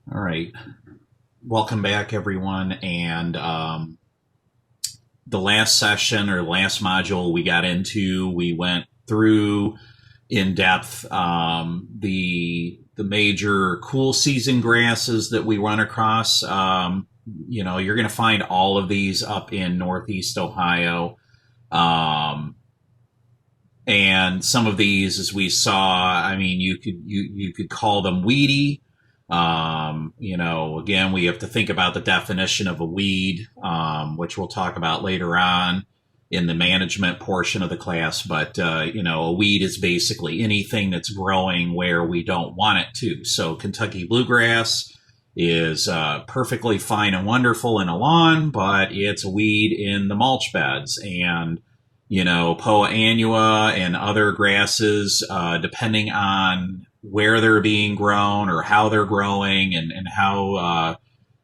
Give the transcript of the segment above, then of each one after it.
All right. Welcome back, everyone. And the last session or last module we got into, we went through in depth the major cool season grasses that we run across. You're going to find all of these up in Northeast Ohio. Um, and some of these, as we saw, I mean, you could call them weedy. Again, we have to think about the definition of a weed, which we'll talk about later on in the management portion of the class. But a weed is basically anything that's growing where we don't want it to. So Kentucky bluegrass is perfectly fine and wonderful in a lawn, but it's a weed in the mulch beds. And Poa annua and other grasses, depending on where they're being grown or how they're growing and how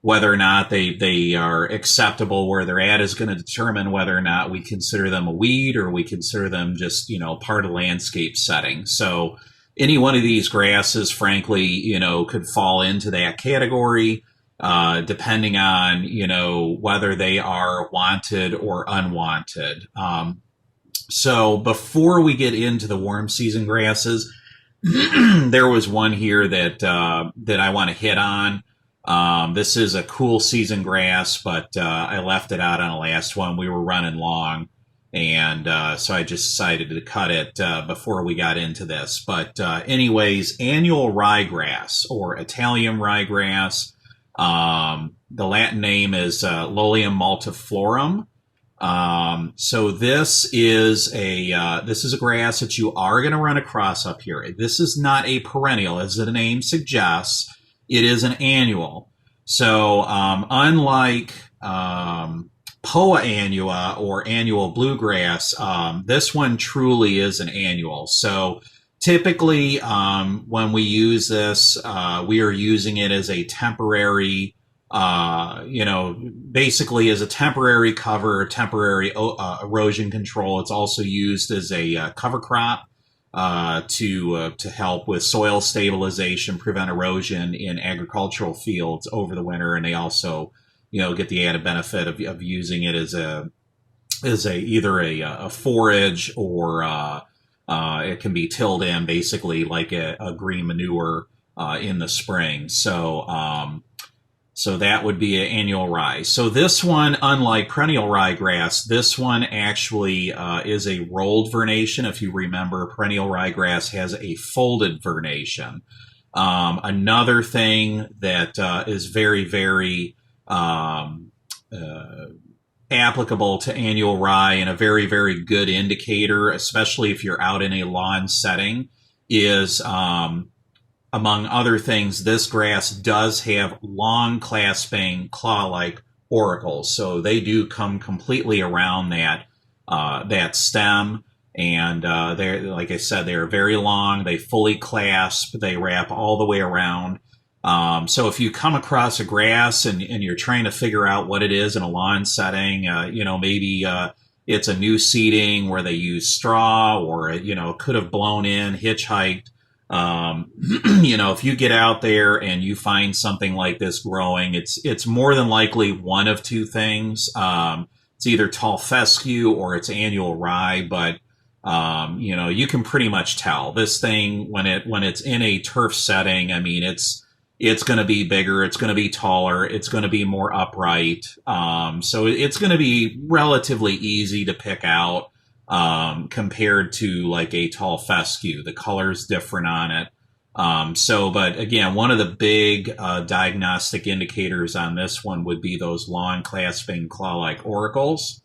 whether or not they are acceptable where they're at is going to determine whether or not we consider them a weed or we consider them just part of landscape setting. So any one of these grasses, frankly, could fall into that category. Depending on whether they are wanted or unwanted. So before we get into the warm season grasses, there was one here that I want to hit on. This is a cool season grass, but I left it out on the last one. We were running long, and so I just decided to cut it before we got into this. But anyways, annual ryegrass or Italian ryegrass. The Latin name is Lolium multiflorum. So this is a grass that you are going to run across up here. This is not a perennial, as the name suggests. It is an annual. So unlike Poa annua or annual bluegrass, this one truly is an annual. So typically, when we use this, we are using it as a temporary basically as a temporary cover, temporary erosion control. It's also used as a cover crop to help with soil stabilization, prevent erosion in agricultural fields over the winter, and they also get the added benefit of using it as either a forage or it can be tilled in basically like a green manure in the spring. So that would be an annual rye. So this one, unlike perennial ryegrass, this one actually is a rolled vernation. If you remember, perennial ryegrass has a folded vernation. Another thing that is very, very applicable to annual rye and a very, very good indicator, especially if you're out in a lawn setting, is among other things, this grass does have long clasping claw-like auricles. So they do come completely around that stem. And they're, like I said, they're very long. They fully clasp. They wrap all the way around. So if you come across a grass and you're trying to figure out what it is in a lawn setting, maybe it's a new seeding where they use straw, or it could have blown in, hitchhiked. If you get out there and you find something like this growing, it's more than likely one of two things. It's either tall fescue or it's annual rye, but you can pretty much tell this thing when it's in a turf setting. I mean, it's going to be bigger, it's going to be taller, it's going to be more upright. So it's going to be relatively easy to pick out. Compared to like a tall fescue. The color's different on it. But again, one of the big diagnostic indicators on this one would be those long clasping claw-like auricles.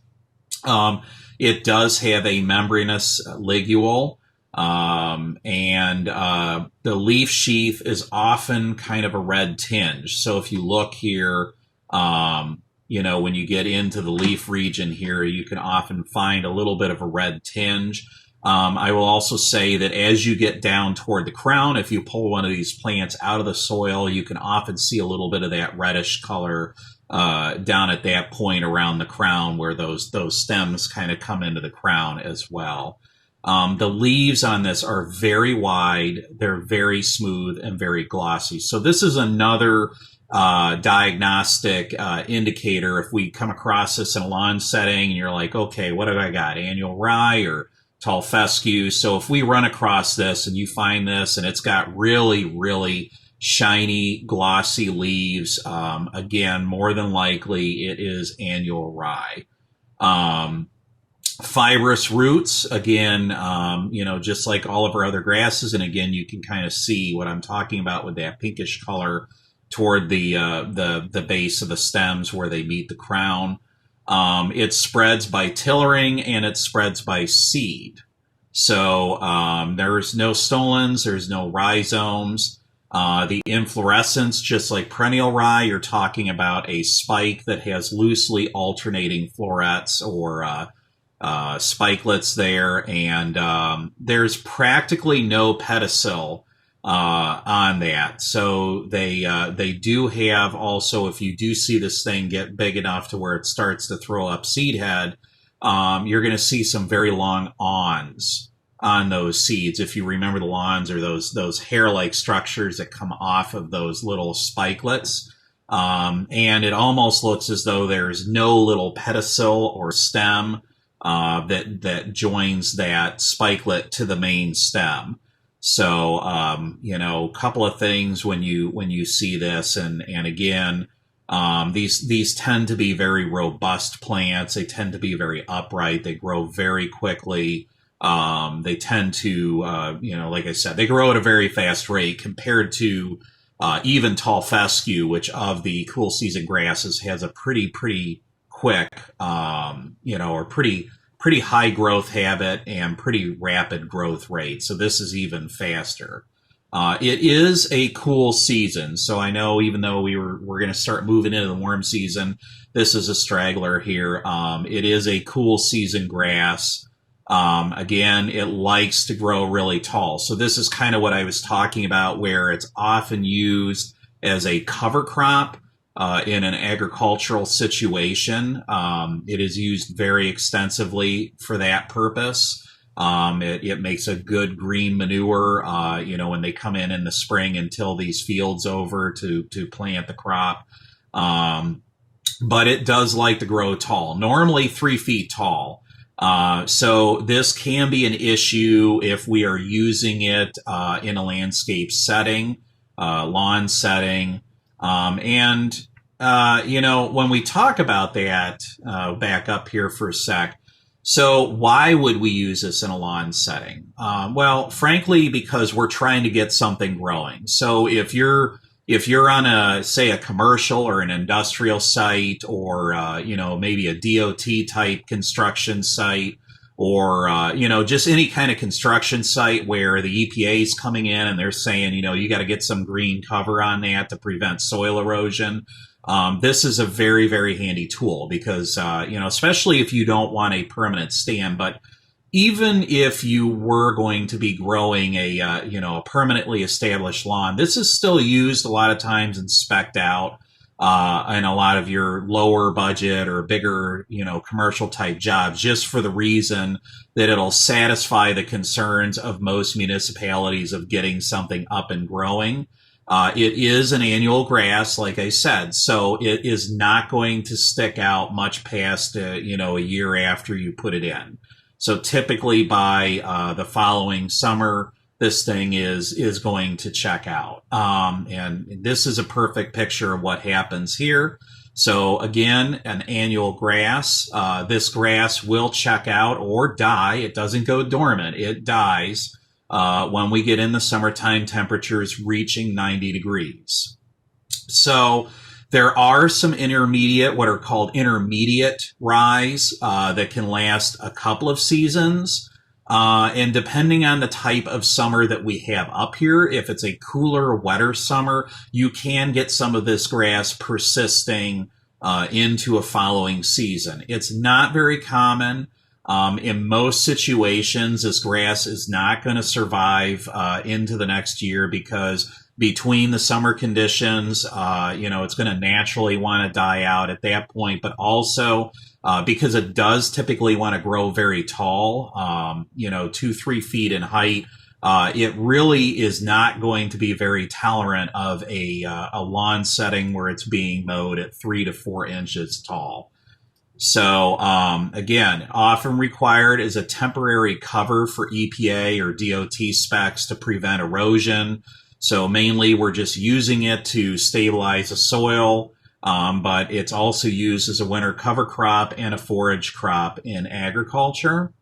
It does have a membranous ligule, and the leaf sheath is often kind of a red tinge. So if you look here, when you get into the leaf region here, you can often find a little bit of a red tinge. I will also say that as you get down toward the crown, if you pull one of these plants out of the soil, you can often see a little bit of that reddish color down at that point around the crown where those stems kind of come into the crown as well. The leaves on this are very wide, they're very smooth and very glossy. So this is another diagnostic indicator. If we come across this in a lawn setting and you're like, okay, what have I got? Annual rye or tall fescue? So if we run across this and you find this and it's got really, really shiny, glossy leaves, again, more than likely it is annual rye. Fibrous roots, again, just like all of our other grasses. And again, you can kind of see what I'm talking about with that pinkish color toward the base of the stems where they meet the crown. It spreads by tillering and it spreads by seed. So there's no stolons, there's no rhizomes. The inflorescence, just like perennial rye, you're talking about a spike that has loosely alternating florets or spikelets there, and there's practically no pedicel on that. So they do have also, if you do see this thing get big enough to where it starts to throw up seed head, you're going to see some very long awns on those seeds. If you remember, the lawns are those hair-like structures that come off of those little spikelets. And it almost looks as though there's no little pedicel or stem that joins that spikelet to the main stem. So, a couple of things when you see this, and again, these tend to be very robust plants. They tend to be very upright. They grow very quickly. They tend to, like I said, they grow at a very fast rate compared to even tall fescue, which of the cool season grasses has a pretty quick, or pretty high growth habit and pretty rapid growth rate. So this is even faster. It is a cool season. So I know even though we're going to start moving into the warm season, this is a straggler here. It is a cool season grass. Again, it likes to grow really tall. So this is kind of what I was talking about, where it's often used as a cover crop in an agricultural situation. It is used very extensively for that purpose. It makes a good green manure, when they come in the spring and till these fields over to plant the crop. But it does like to grow tall, normally 3 feet tall. So this can be an issue if we are using it in a landscape setting, lawn setting. When we talk about that, back up here for a sec. So why would we use this in a lawn setting? Well, frankly, because we're trying to get something growing. So if you're on a commercial or an industrial site, or maybe a DOT type construction site, or just any kind of construction site where the EPA is coming in and they're saying, you got to get some green cover on that to prevent soil erosion. This is a very, very handy tool because, especially if you don't want a permanent stand, but even if you were going to be growing a permanently established lawn, this is still used a lot of times and spec'd out in a lot of your lower budget or bigger, commercial type jobs, just for the reason that it'll satisfy the concerns of most municipalities of getting something up and growing. It is an annual grass, like I said, so it is not going to stick out much past, a year after you put it in. So typically by the following summer, this thing is going to check out. And this is a perfect picture of what happens here. So again, an annual grass. This grass will check out or die. It doesn't go dormant. It dies when we get in the summertime temperatures reaching 90 degrees. So there are some what are called intermediate ryes that can last a couple of seasons. And depending on the type of summer that we have up here, if it's a cooler, wetter summer, you can get some of this grass persisting into a following season. It's not very common. In most situations, this grass is not going to survive into the next year because between the summer conditions. It's going to naturally want to die out at that point, but also because it does typically want to grow very tall, 2-3 feet in height. It really is not going to be very tolerant of a lawn setting where it's being mowed at 3 to 4 inches tall. So again, often required is a temporary cover for EPA or DOT specs to prevent erosion. So mainly we're just using it to stabilize the soil, but it's also used as a winter cover crop and a forage crop in agriculture.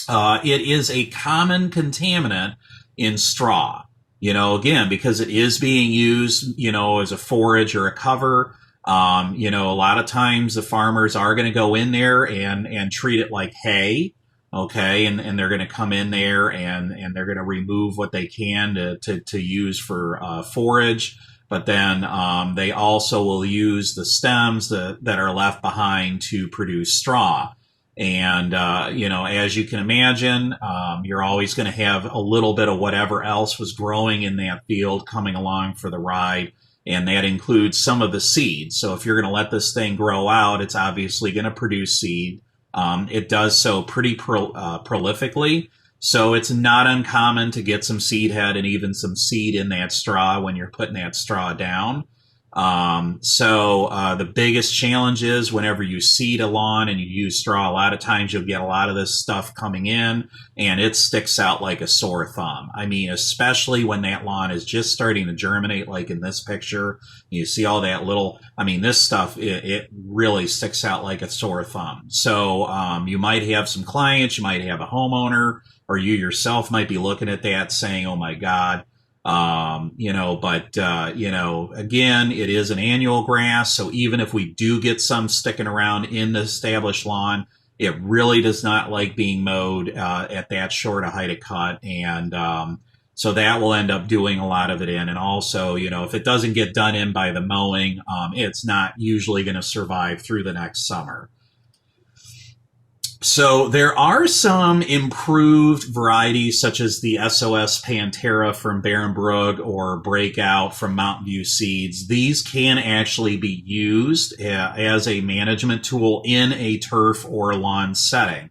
It is a common contaminant in straw, again, because it is being used, as a forage or a cover. A lot of times the farmers are going to go in there and treat it like hay. Okay. And they're going to come in there and they're going to remove what they can to use for forage. But then they also will use the stems that are left behind to produce straw. And, as you can imagine, you're always going to have a little bit of whatever else was growing in that field coming along for the ride. And that includes some of the seed. So if you're going to let this thing grow out, it's obviously going to produce seed. It does so pretty prolifically. So it's not uncommon to get some seed head and even some seed in that straw when you're putting that straw down. The biggest challenge is whenever you seed a lawn and you use straw, a lot of times you'll get a lot of this stuff coming in and it sticks out like a sore thumb. I mean, especially when that lawn is just starting to germinate, like in this picture, you see all that this stuff, it really sticks out like a sore thumb. So, you might have some clients, you might have a homeowner, or you yourself might be looking at that saying, oh my God. Again, it is an annual grass. So even if we do get some sticking around in the established lawn, it really does not like being mowed at that short a height of cut. And so that will end up doing a lot of it in. And also, if it doesn't get done in by the mowing, it's not usually going to survive through the next summer. So there are some improved varieties such as the SOS Pantera from Barenbrug or Breakout from Mountain View Seeds. These can actually be used as a management tool in a turf or lawn setting.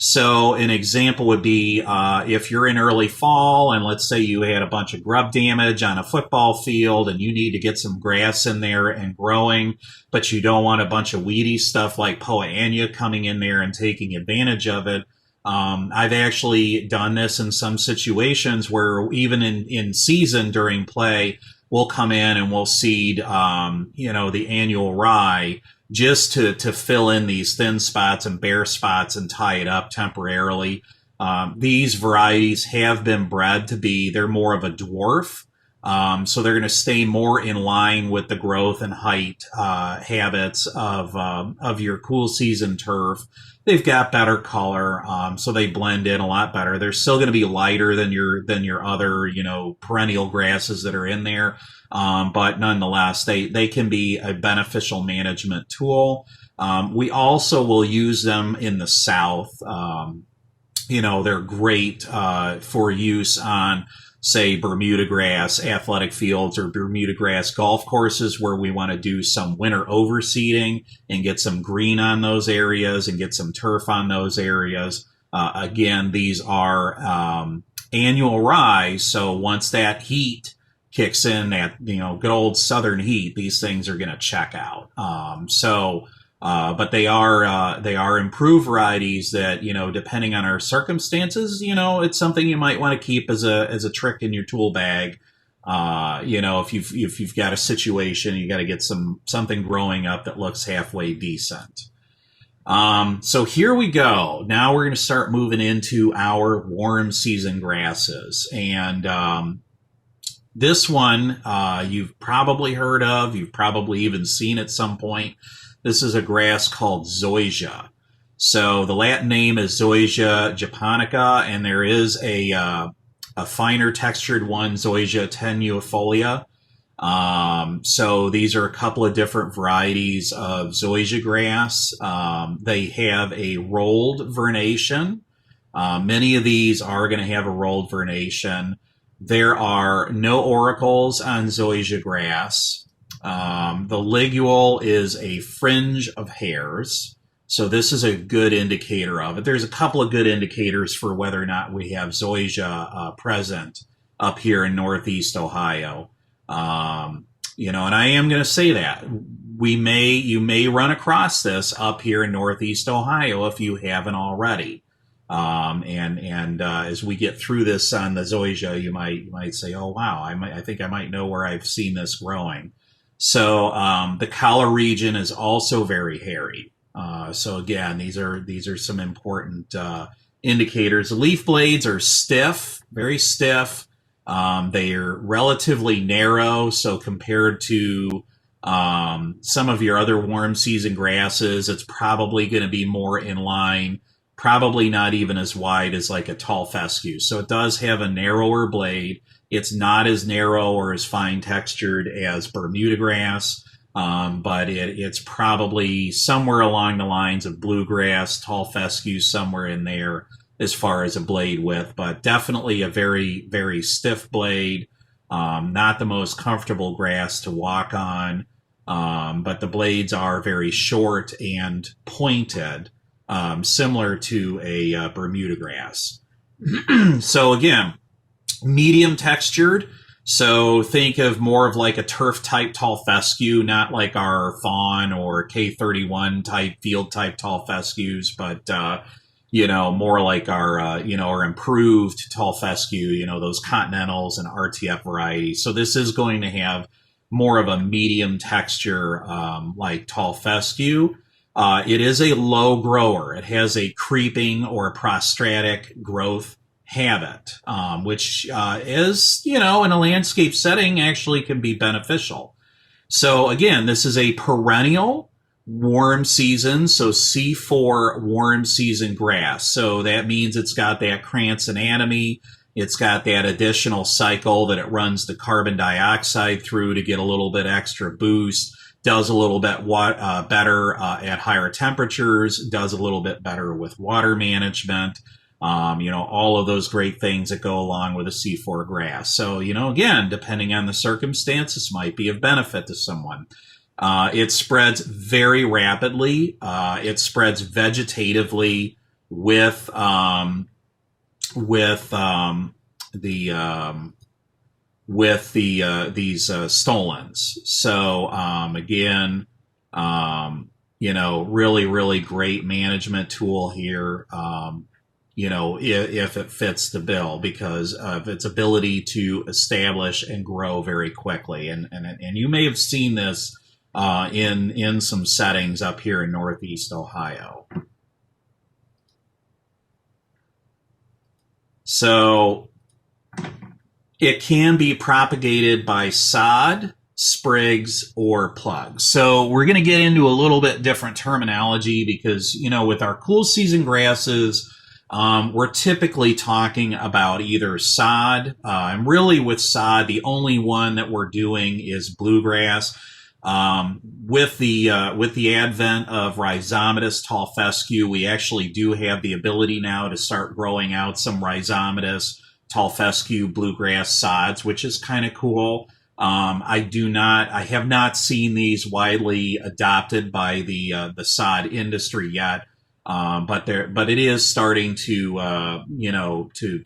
So an example would be if you're in early fall and let's say you had a bunch of grub damage on a football field and you need to get some grass in there and growing, but you don't want a bunch of weedy stuff like Poa annua coming in there and taking advantage of it. I've actually done this in some situations where even in season during play, we'll come in and we'll seed, the annual rye just to fill in these thin spots and bare spots and tie it up temporarily. These varieties have been bred to they're more of a dwarf. So they're going to stay more in line with the growth and height habits of your cool season turf. They've got better color, so they blend in a lot better. They're still going to be lighter than your other, perennial grasses that are in there. But nonetheless, they can be a beneficial management tool. We also will use them in the South. They're great for use on, say, Bermuda grass athletic fields or Bermuda grass golf courses where we want to do some winter overseeding and get some green on those areas and get some turf on those areas. Again, these are annual rye, so once that heat kicks in, that good old southern heat, these things are going to check out. But they are improved varieties that, depending on our circumstances, it's something you might want to keep as a trick in your tool bag. If you've got a situation, you got to get something growing up that looks halfway decent. So here we go. Now we're going to start moving into our warm season grasses. And, this one, you've probably heard of, you've probably even seen at some point. This is a grass called zoysia. So the Latin name is Zoysia japonica, and there is a finer textured one, Zoysia tenuifolia. So these are a couple of different varieties of zoysia grass. They have a rolled vernation. Many of these are going to have a rolled vernation. There are no auricles on zoysia grass. The ligule is a fringe of hairs. So this is a good indicator of it. There's a couple of good indicators for whether or not we have zoysia present up here in Northeast Ohio. And I am going to say that you may run across this up here in Northeast Ohio if you haven't already. As we get through this on the zoysia, you might say, "Oh wow, I think I might know where I've seen this growing." So the collar region is also very hairy. So again, these are some important indicators. The leaf blades are stiff, very stiff. They are relatively narrow, so compared to some of your other warm season grasses, it's probably going to be more in line. Probably not even as wide as like a tall fescue. So it does have a narrower blade. It's not as narrow or as fine textured as Bermuda grass, but it's probably somewhere along the lines of bluegrass, tall fescue, somewhere in there as far as a blade width, but definitely a very, very stiff blade. Not the most comfortable grass to walk on, but the blades are very short and pointed. Similar to a Bermuda grass. So again, medium textured. So think of more of like a turf type tall fescue, not like our fawn or K31 type field type tall fescues, but more like our improved tall fescue, those continentals and RTF varieties. So this is going to have more of a medium texture, like tall fescue. It is a low grower. It has a creeping or prostratic growth habit, which is, in a landscape setting actually can be beneficial. So again, this is a perennial warm season, so C4 warm season grass. So that means it's got that Krantz anatomy. It's got that additional cycle that it runs the carbon dioxide through to get a little bit extra boost. Does a little bit better at higher temperatures, does a little bit better with water management, all of those great things that go along with a C4 grass. So, again, depending on the circumstances, might be of benefit to someone. It spreads very rapidly. It spreads vegetatively with these stolons. So again, really, really great management tool here. If it fits the bill because of its ability to establish and grow very quickly. And you may have seen this in some settings up here in Northeast Ohio. So it can be propagated by sod, sprigs, or plugs. So we're going to get into a little bit different terminology because, with our cool season grasses, we're typically talking about either sod, and really with sod, the only one that we're doing is bluegrass. With the advent of rhizomatous tall fescue, we actually do have the ability now to start growing out some rhizomatous tall fescue bluegrass sods, which is kind of cool. I have not seen these widely adopted by the sod industry yet. But it is starting to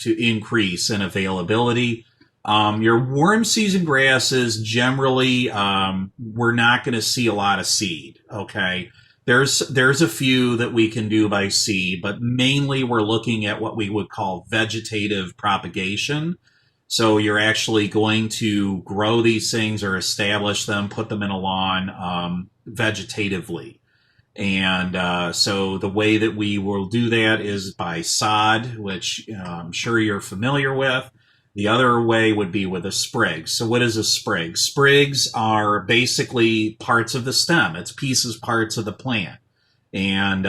increase in availability. Your warm season grasses generally, we're not going to see a lot of seed. Okay. There's a few that we can do by seed, but mainly we're looking at what we would call vegetative propagation. So you're actually going to grow these things or establish them, put them in a lawn, vegetatively. And so the way that we will do that is by sod, which I'm sure you're familiar with. The other way would be with a sprig. So what is a sprig? Sprigs are basically parts of the stem. It's parts of the plant. And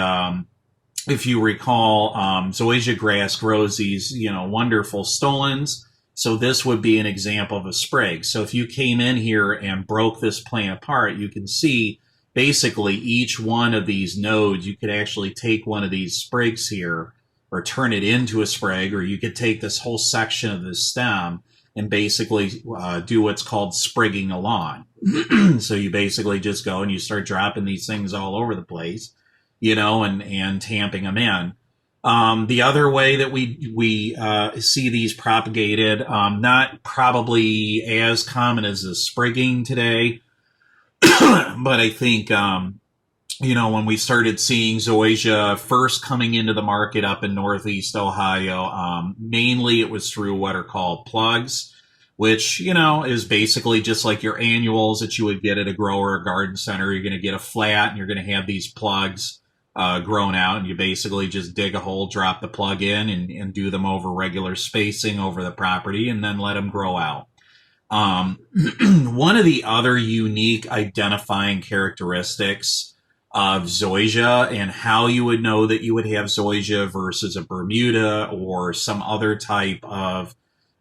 if you recall, zoysia grass grows these, wonderful stolons. So this would be an example of a sprig. So if you came in here and broke this plant apart, you can see basically each one of these nodes, you could actually take one of these sprigs here or turn it into a sprig, or you could take this whole section of the stem and basically do what's called sprigging a lawn. So you basically just go and you start dropping these things all over the place, and tamping them in. The other way that we see these propagated, not probably as common as the sprigging today, but I think when we started seeing zoysia first coming into the market up in Northeast Ohio, mainly it was through what are called plugs, which, is basically just like your annuals that you would get at a grower or garden center. You're going to get a flat and you're going to have these plugs grown out, and you basically just dig a hole, drop the plug in, and do them over regular spacing over the property, and then let them grow out. One of the other unique identifying characteristics of zoysia, and how you would know that you would have zoysia versus a Bermuda or some other type of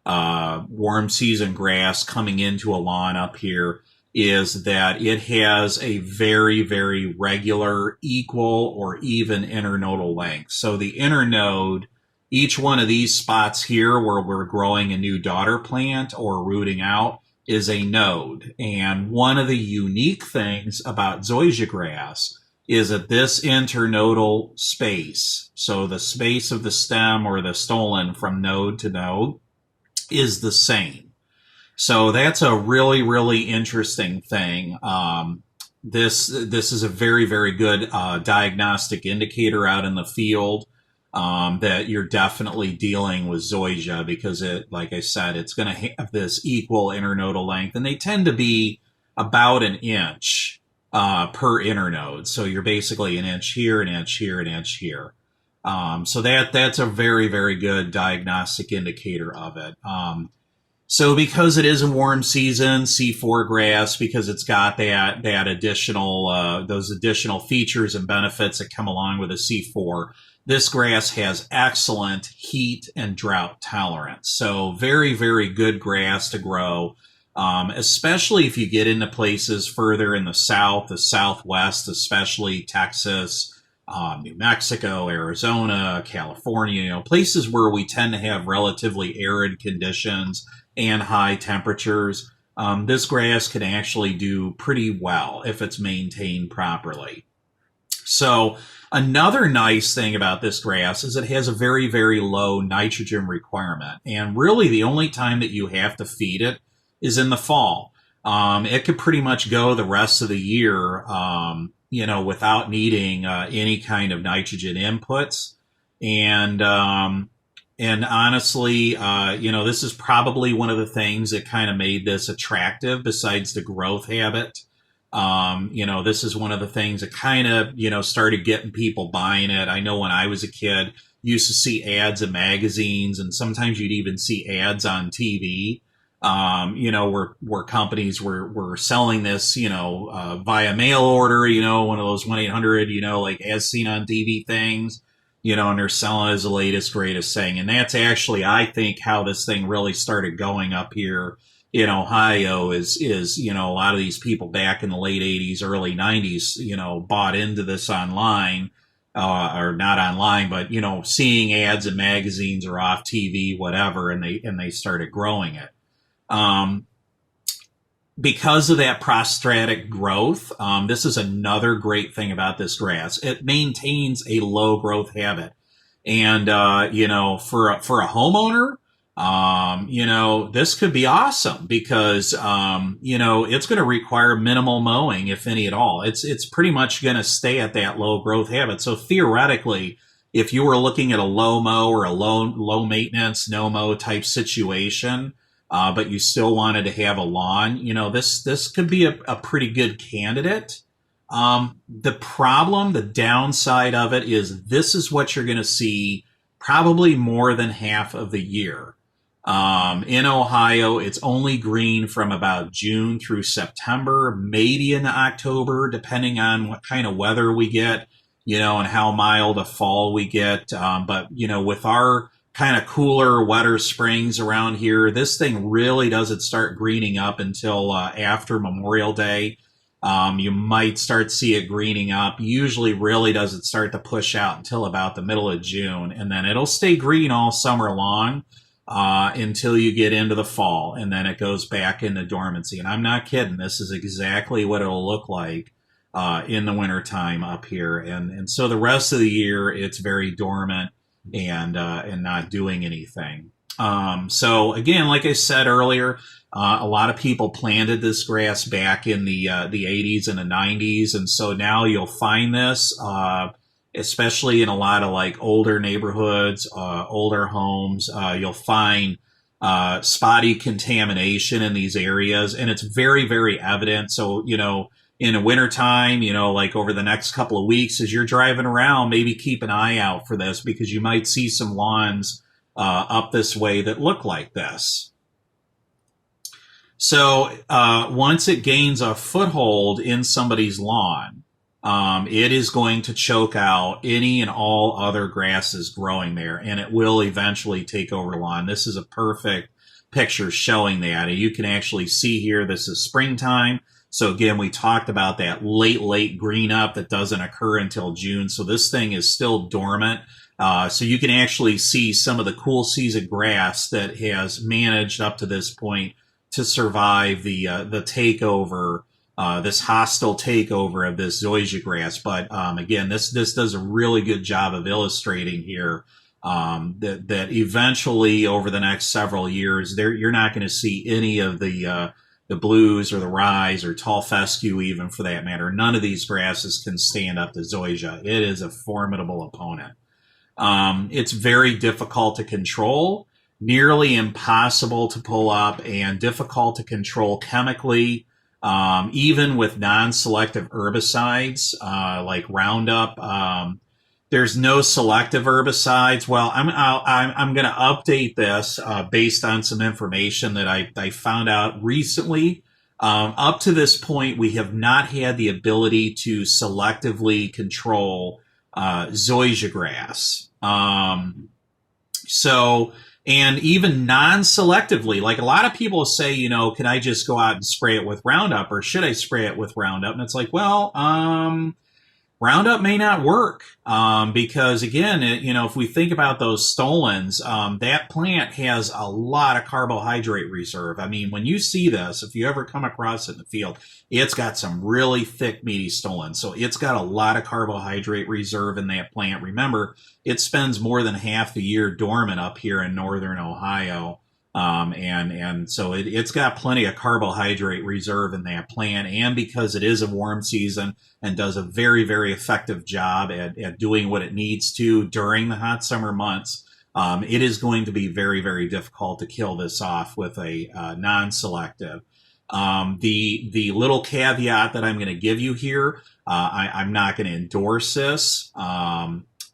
warm season grass coming into a lawn up here, is that it has a very, very regular, equal, or even internodal length. So the internode, each one of these spots here where we're growing a new daughter plant or rooting out, is a node. And one of the unique things about zoysia grass is that this internodal space, so the space of the stem or the stolon from node to node, is the same. So that's a really, really interesting thing. This is a very, very good diagnostic indicator out in the field that you're definitely dealing with zoysia, because like I said, it's going to have this equal internodal length, and they tend to be about an inch per internode. So you're basically an inch here, an inch here, an inch here. So that's a very, very good diagnostic indicator of it. So because it is a warm season C4 grass, because it's got that additional those additional features and benefits that come along with a C4, this grass has excellent heat and drought tolerance. So very, very good grass to grow, especially if you get into places further in the south, the southwest, especially Texas, New Mexico, Arizona, California, places where we tend to have relatively arid conditions and high temperatures. This grass can actually do pretty well if it's maintained properly. So another nice thing about this grass is it has a very, very low nitrogen requirement. And really the only time that you have to feed it is in the fall. It could pretty much go the rest of the year, without needing any kind of nitrogen inputs. And honestly, this is probably one of the things that kind of made this attractive besides the growth habit. This is one of the things that kind of, started getting people buying it. I know when I was a kid, used to see ads in magazines, and sometimes you'd even see ads on TV, where companies were selling this, via mail order, one of those 1-800, like as seen on TV things. And they're selling it as the latest, greatest thing. And that's actually, I think, how this thing really started going up here in Ohio is, a lot of these people back in the late 80s, early 90s, bought into this online, or not online, but, seeing ads in magazines or off TV, whatever, and they started growing it. Because of that prostratic growth, this is another great thing about this grass. It maintains a low growth habit. And, for a homeowner, this could be awesome because, it's going to require minimal mowing, if any at all. It's pretty much going to stay at that low growth habit. So theoretically, if you were looking at a low mow or a low maintenance, no mow type situation, but you still wanted to have a lawn, this could be a pretty good candidate. The downside of it is this is what you're going to see probably more than half of the year. In Ohio, it's only green from about June through September, maybe into October, depending on what kind of weather we get, and how mild a fall we get. But with our kind of cooler, wetter springs around here, this thing really doesn't start greening up until after Memorial Day. You might start see it greening up. Usually really doesn't start to push out until about the middle of June, and then it'll stay green all summer long. until you get into the fall, and then it goes back into dormancy. And I'm not kidding. This is exactly what it'll look like in the wintertime up here. And so the rest of the year, it's very dormant and not doing anything. So again, like I said earlier, a lot of people planted this grass back in the 80s and the 90s, and so now you'll find this, especially in a lot of like older neighborhoods, older homes. You'll find spotty contamination in these areas, and it's very, very evident. So, you know, in the wintertime, you know, like over the next couple of weeks, as you're driving around, maybe keep an eye out for this, because you might see some lawns up this way that look like this. So once it gains a foothold in somebody's lawn, it is going to choke out any and all other grasses growing there, and it will eventually take over the lawn. This is a perfect picture showing that. And you can actually see here, this is springtime. So again, we talked about that late green up that doesn't occur until June. So this thing is still dormant. So you can actually see some of the cool season grass that has managed up to this point to survive the takeover, this hostile takeover of this zoysia grass. But again, this does a really good job of illustrating here that eventually over the next several years, you're not going to see any of the blues or the rye or tall fescue, even for that matter. None of these grasses can stand up to zoysia. It is a formidable opponent. It's very difficult to control, nearly impossible to pull up, and difficult to control chemically, even with non-selective herbicides like Roundup. There's no selective herbicides. Well, I'm going to update this based on some information that I found out recently. Up to this point, we have not had the ability to selectively control zoysia grass. And even non-selectively, like a lot of people say, you know, can I just go out and spray it with Roundup, or should I spray it with Roundup? And it's like, well, Roundup may not work because, again, you know, if we think about those stolons, that plant has a lot of carbohydrate reserve. I mean, when you see this, if you ever come across it in the field, it's got some really thick, meaty stolons. So it's got a lot of carbohydrate reserve in that plant. Remember, it spends more than half the year dormant up here in northern Ohio. And so it's got plenty of carbohydrate reserve in that plant. And because it is a warm season and does a very, very effective job at doing what it needs to during the hot summer months, it is going to be very, very difficult to kill this off with a non-selective. The little caveat that I'm going to give you here, I'm not going to endorse this.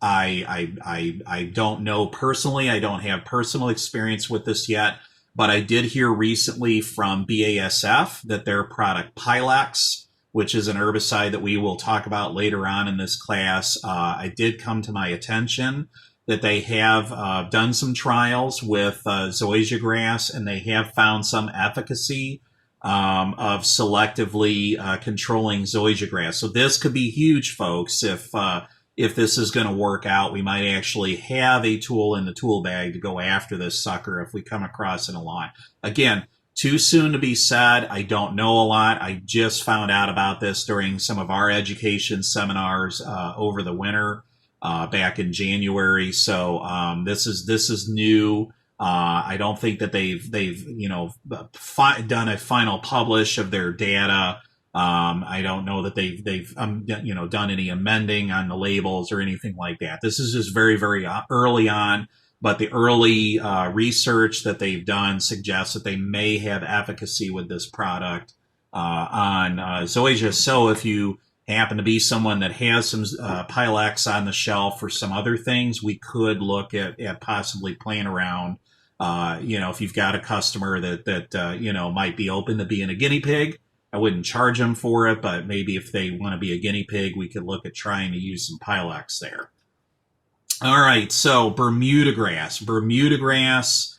I don't know personally. I don't have personal experience with this yet, but I did hear recently from BASF that their product Pilex, which is an herbicide that we will talk about later on in this class, I did come to my attention that they have done some trials with zoysia grass, and they have found some efficacy of selectively controlling zoysia grass. So this could be huge, folks. If this is going to work out, we might actually have a tool in the tool bag to go after this sucker if we come across it a lot. Again, too soon to be said. I don't know a lot. I just found out about this during some of our education seminars over the winter back in January. So this is new. I don't think that they've done a final publish of their data. I don't know that they've done any amending on the labels or anything like that. This is just very, very early on, but the early research that they've done suggests that they may have efficacy with this product on zoysia. So if you happen to be someone that has some Pilex on the shelf for some other things, we could look at possibly playing around. If you've got a customer that might be open to being a guinea pig, I wouldn't charge them for it, but maybe if they want to be a guinea pig, we could look at trying to use some Pilex there. All right, so Bermuda grass. Bermuda grass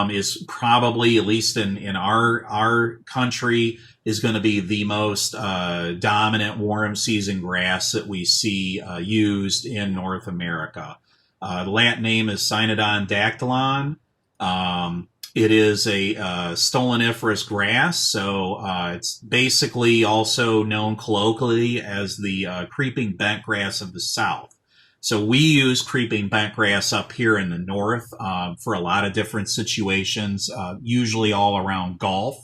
is probably, at least in our country, is going to be the most dominant warm season grass that we see used in North America. The Latin name is Cynodon dactylon. It is a stoloniferous grass, so it's basically also known colloquially as the creeping bentgrass of the South. So we use creeping bentgrass up here in the north for a lot of different situations, usually all around golf.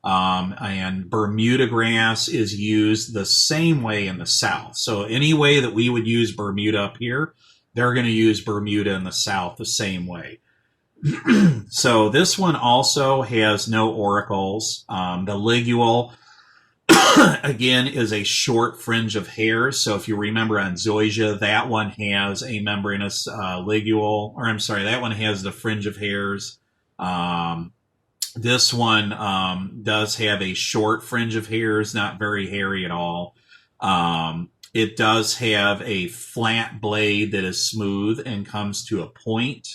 And Bermuda grass is used the same way in the South. So any way that we would use Bermuda up here, they're going to use Bermuda in the South the same way. So this one also has no auricles. The ligule, again, is a short fringe of hairs. So if you remember on zoysia, that one has a membranous ligule, or I'm sorry, that one has the fringe of hairs. This one does have a short fringe of hairs, not very hairy at all. It does have a flat blade that is smooth and comes to a point.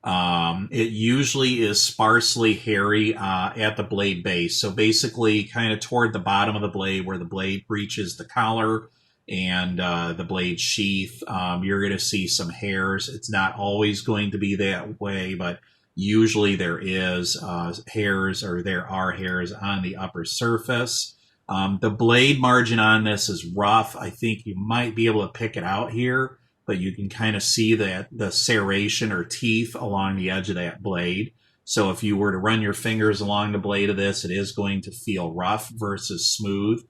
It usually is sparsely hairy at the blade base. So basically kind of toward the bottom of the blade where the blade reaches the collar and the blade sheath, you're going to see some hairs. It's not always going to be that way, but usually there is hairs, or there are hairs on the upper surface. The blade margin on this is rough. I think you might be able to pick it out here, but you can kind of see that the serration or teeth along the edge of that blade. So if you were to run your fingers along the blade of this, it is going to feel rough versus smooth.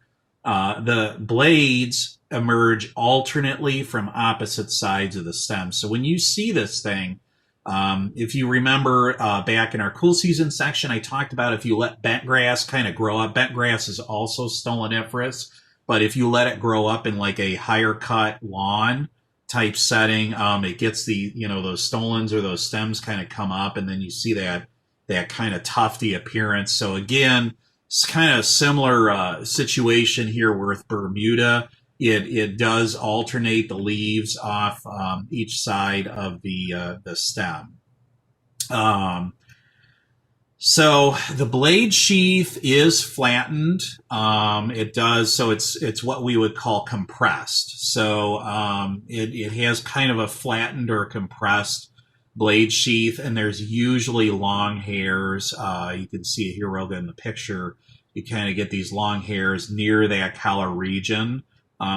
The blades emerge alternately from opposite sides of the stem. So when you see this thing, if you remember back in our cool season section, I talked about if you let bentgrass kind of grow up, bentgrass is also stoloniferous, but if you let it grow up in like a higher cut lawn type setting, it gets the, those stolons or those stems kind of come up, and then you see that kind of tufty appearance. So again, it's kind of a similar situation here with Bermuda. It does alternate the leaves off each side of the stem. So the blade sheath is flattened. It does, so it's what we would call compressed. So it has kind of a flattened or compressed blade sheath, and there's usually long hairs. You can see it here real good in the picture. You kind of get these long hairs near that collar region.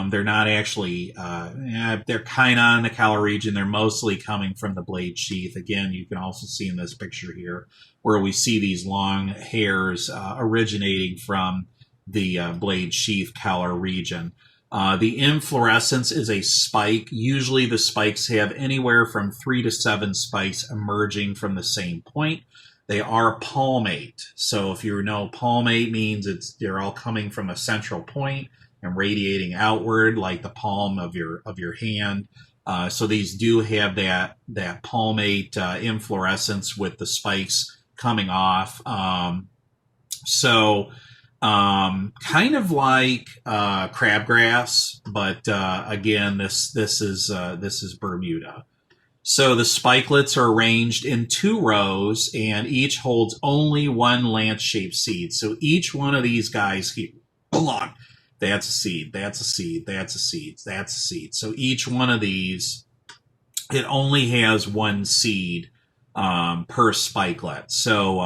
They're not actually, they're kind of on the collar region. They're mostly coming from the blade sheath. Again, you can also see in this picture here where we see these long hairs originating from the blade sheath collar region. The inflorescence is a spike. Usually the spikes have anywhere from 3 to 7 spikes emerging from the same point. They are palmate. So if you know, palmate means they're all coming from a central point and radiating outward like the palm of your hand. So these do have that palmate inflorescence with the spikes coming off. Kind of like crabgrass, but again, this is Bermuda. So the spikelets are arranged in 2 rows, and each holds only one lance-shaped seed. So each one of these guys here, hold on, that's a seed, that's a seed, that's a seed, that's a seed. So each one of these, it only has one seed per spikelet. So,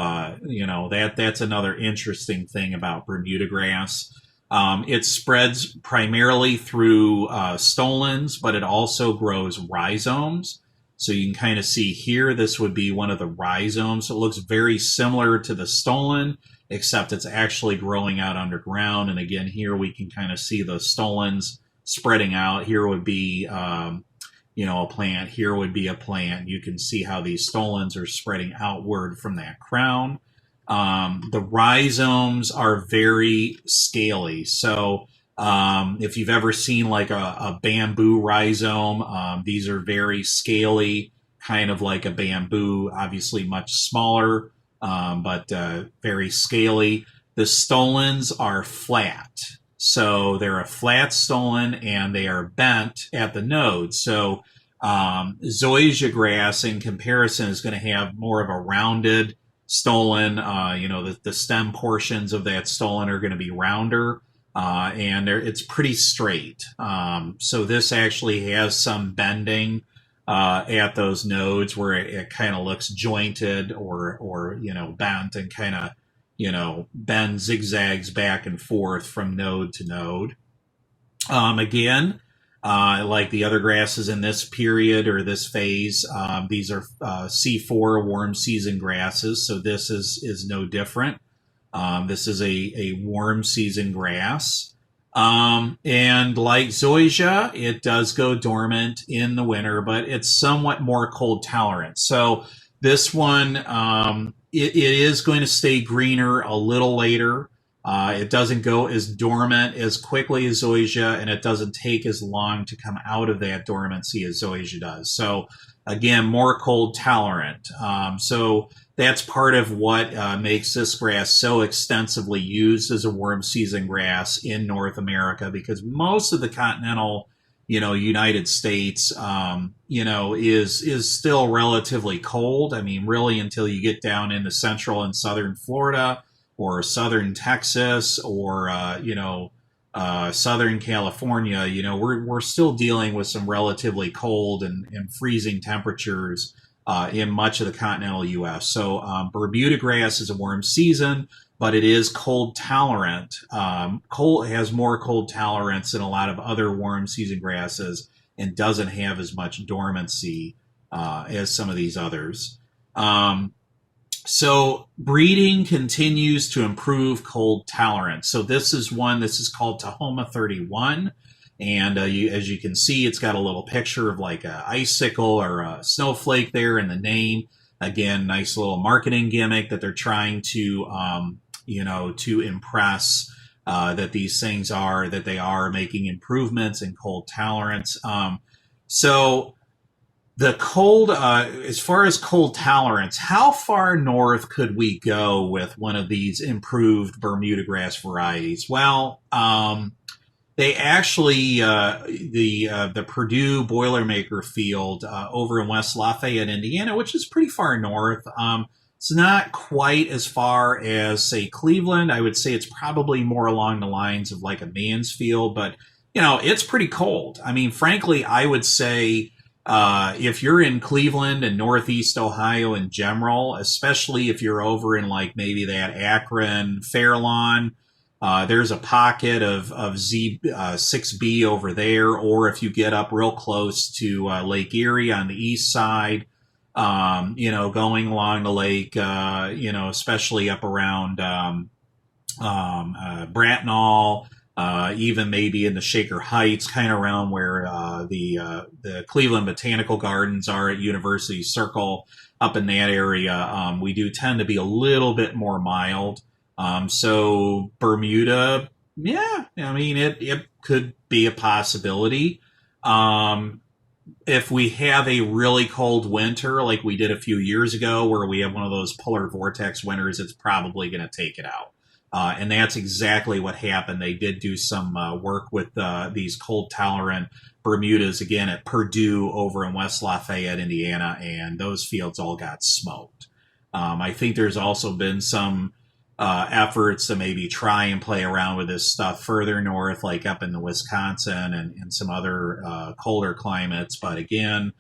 that's another interesting thing about Bermuda grass. It spreads primarily through stolons, but it also grows rhizomes. So you can kind of see here, this would be one of the rhizomes. So it looks very similar to the stolon, except it's actually growing out underground. And again, here we can kind of see the stolons spreading out. Here would be, a plant. Here would be a plant. You can see how these stolons are spreading outward from that crown. The rhizomes are very scaly. So if you've ever seen like a bamboo rhizome, these are very scaly, kind of like a bamboo, obviously much smaller, but very scaly. The stolons are flat. So they're a flat stolon and they are bent at the node. So zoysia grass in comparison is going to have more of a rounded stolon. The stem portions of that stolon are going to be rounder. And it's pretty straight. So this actually has some bending at those nodes where it kind of looks jointed or bent and kind of bend zigzags back and forth from node to node. Again, like the other grasses in this period or this phase, these are C4 warm season grasses, so this is no different. This is a warm season grass. And like zoysia, it does go dormant in the winter, but it's somewhat more cold tolerant. So this one, it is going to stay greener a little later. It doesn't go as dormant as quickly as zoysia, and it doesn't take as long to come out of that dormancy as zoysia does. So again, more cold tolerant. So that's part of what makes this grass so extensively used as a warm season grass in North America, because most of the continental, United States, is still relatively cold. I mean, really until you get down into central and southern Florida or southern Texas or, southern California, we're still dealing with some relatively cold and freezing temperatures in much of the continental U.S. So Bermuda grass is a warm season, but it is cold tolerant. Has more cold tolerance than a lot of other warm season grasses and doesn't have as much dormancy as some of these others. So breeding continues to improve cold tolerance. So this is called Tahoma 31. And as you can see, it's got a little picture of like an icicle or a snowflake there in the name. Again, nice little marketing gimmick that they're trying to, to impress that these things that they are making improvements in cold tolerance. So the cold, as far as cold tolerance, how far north could we go with one of these improved Bermuda grass varieties? Well, they actually, the Purdue Boilermaker field over in West Lafayette, Indiana, which is pretty far north. It's not quite as far as, say, Cleveland. I would say it's probably more along the lines of like a Mansfield, but, it's pretty cold. I mean, frankly, I would say if you're in Cleveland and Northeast Ohio in general, especially if you're over in like maybe that Akron, Fairlawn, there's a pocket of Z6B over there, or if you get up real close to Lake Erie on the east side, going along the lake, especially up around Bratnall, even maybe in the Shaker Heights, kind of around where the Cleveland Botanical Gardens are at University Circle, up in that area, we do tend to be a little bit more mild. So Bermuda, yeah, I mean, it could be a possibility. If we have a really cold winter, like we did a few years ago, where we have one of those polar vortex winters, it's probably going to take it out. And that's exactly what happened. They did do some work with these cold tolerant Bermudas, again, at Purdue over in West Lafayette, Indiana, and those fields all got smoked. I think there's also been some efforts to maybe try and play around with this stuff further north, like up in the Wisconsin and some other colder climates. But again,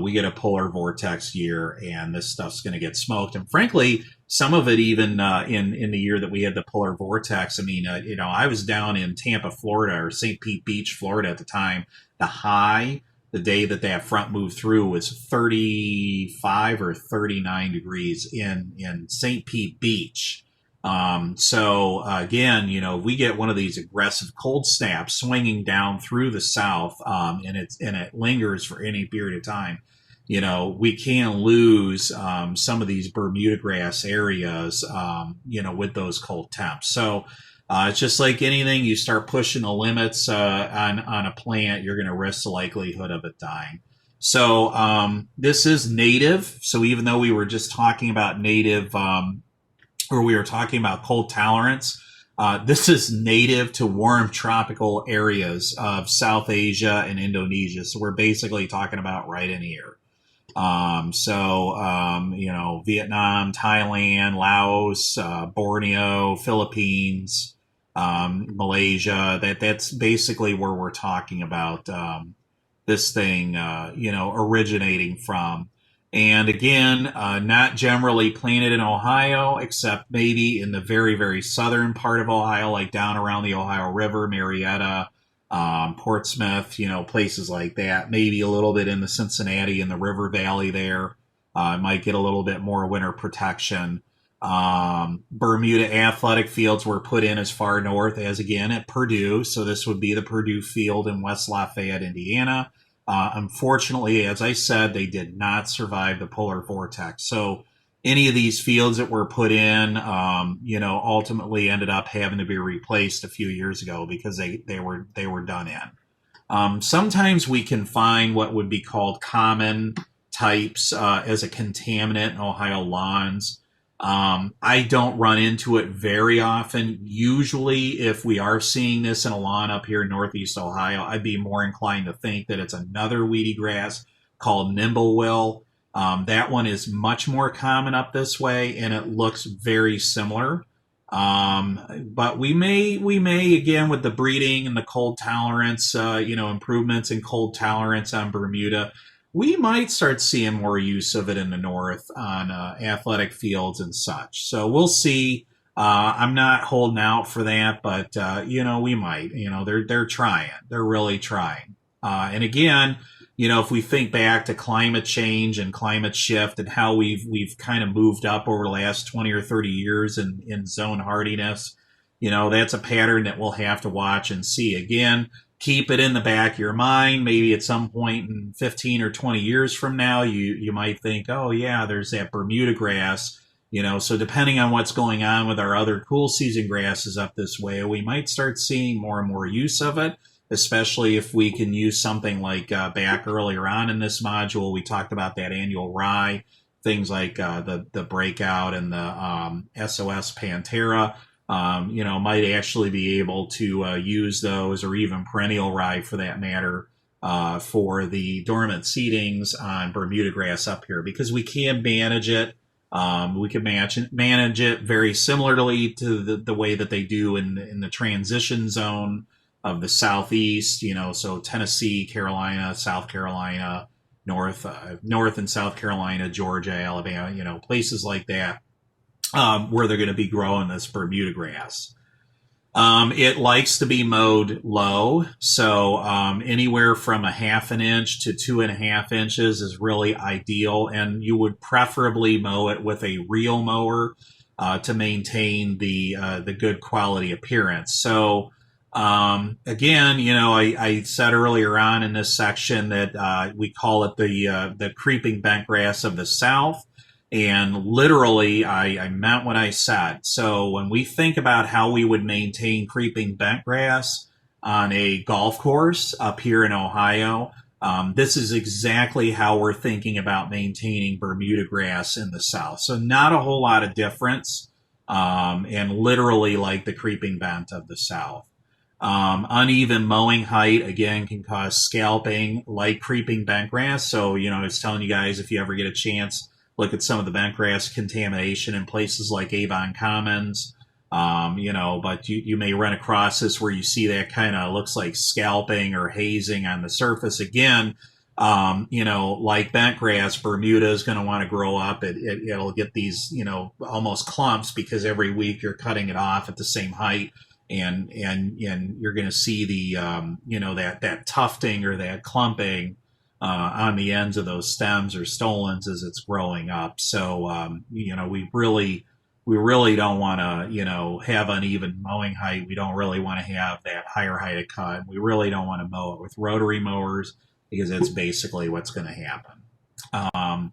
we get a polar vortex year, and this stuff's going to get smoked. And frankly, some of it even in the year that we had the polar vortex. I mean, I was down in Tampa, Florida, or St. Pete Beach, Florida at the time. The high, the day that front moved through, was 35 or 39 degrees in St. Pete Beach. So again, we get one of these aggressive cold snaps swinging down through the south, and it lingers for any period of time. We can lose some of these Bermuda grass areas, with those cold temps. So it's just like anything, you start pushing the limits on a plant, you're going to risk the likelihood of it dying. So this is native. So even though we were just talking about native, or we were talking about cold tolerance, this is native to warm tropical areas of South Asia and Indonesia. So we're basically talking about right in here. Vietnam, Thailand, Laos, Borneo, Philippines, Malaysia. That's basically where we're talking about originating from. And again, not generally planted in Ohio, except maybe in the very, very southern part of Ohio, like down around the Ohio River, Marietta, Portsmouth, places like that. Maybe a little bit in the Cincinnati and the River Valley there. Might get a little bit more winter protection. Bermuda athletic fields were put in as far north as, again, at Purdue. So this would be the Purdue field in West Lafayette, Indiana. Unfortunately, as I said, they did not survive the polar vortex. So any of these fields that were put in, ultimately ended up having to be replaced a few years ago because they were done in. Sometimes we can find what would be called common types as a contaminant in Ohio lawns. I don't run into it very often. Usually, if we are seeing this in a lawn up here in Northeast Ohio, I'd be more inclined to think that it's another weedy grass called nimblewill. That one is much more common up this way, and it looks very similar. But we may again with the breeding and the cold tolerance, improvements in cold tolerance on Bermuda, we might start seeing more use of it in the north on athletic fields and such. So we'll see. I'm not holding out for that, but we might. They're trying. They're really trying. And again, if we think back to climate change and climate shift and how we've kind of moved up over the last 20 or 30 years in zone hardiness, that's a pattern that we'll have to watch and see. Again, keep it in the back of your mind. Maybe at some point in 15 or 20 years from now, you might think, oh yeah, there's that Bermuda grass. So depending on what's going on with our other cool season grasses up this way, we might start seeing more and more use of it, especially if we can use something like back earlier on in this module, we talked about that annual rye, things like the breakout and the SOS Pantera. Might actually be able to use those, or even perennial rye for that matter, for the dormant seedings on Bermuda grass up here, because we can manage it. We can manage it very similarly to the way that they do in the transition zone of the southeast. So Tennessee, Carolina, South Carolina, North and South Carolina, Georgia, Alabama, places like that. Where they're going to be growing this Bermuda grass. It likes to be mowed low, so anywhere from 1/2 inch to 2.5 inches is really ideal, and you would preferably mow it with a reel mower to maintain the good quality appearance. So again, I said earlier on in this section that we call it the creeping bentgrass of the South. And literally, I meant what I said. So when we think about how we would maintain creeping bentgrass on a golf course up here in Ohio, this is exactly how we're thinking about maintaining Bermuda grass in the South. So not a whole lot of difference, and literally like the creeping bent of the South. Uneven mowing height, again, can cause scalping like creeping bentgrass. So, I was telling you guys, if you ever get a chance, look at some of the bentgrass contamination in places like Avon Commons, but you may run across this where you see that kind of looks like scalping or hazing on the surface. Again, like bentgrass, Bermuda is going to want to grow up. It'll get these, almost clumps because every week you're cutting it off at the same height. And you're going to see the, that tufting or that clumping on the ends of those stems or stolons as it's growing up. So, we really don't want to, have uneven mowing height. We don't really want to have that higher height of cut. We really don't want to mow it with rotary mowers because that's basically what's going to happen.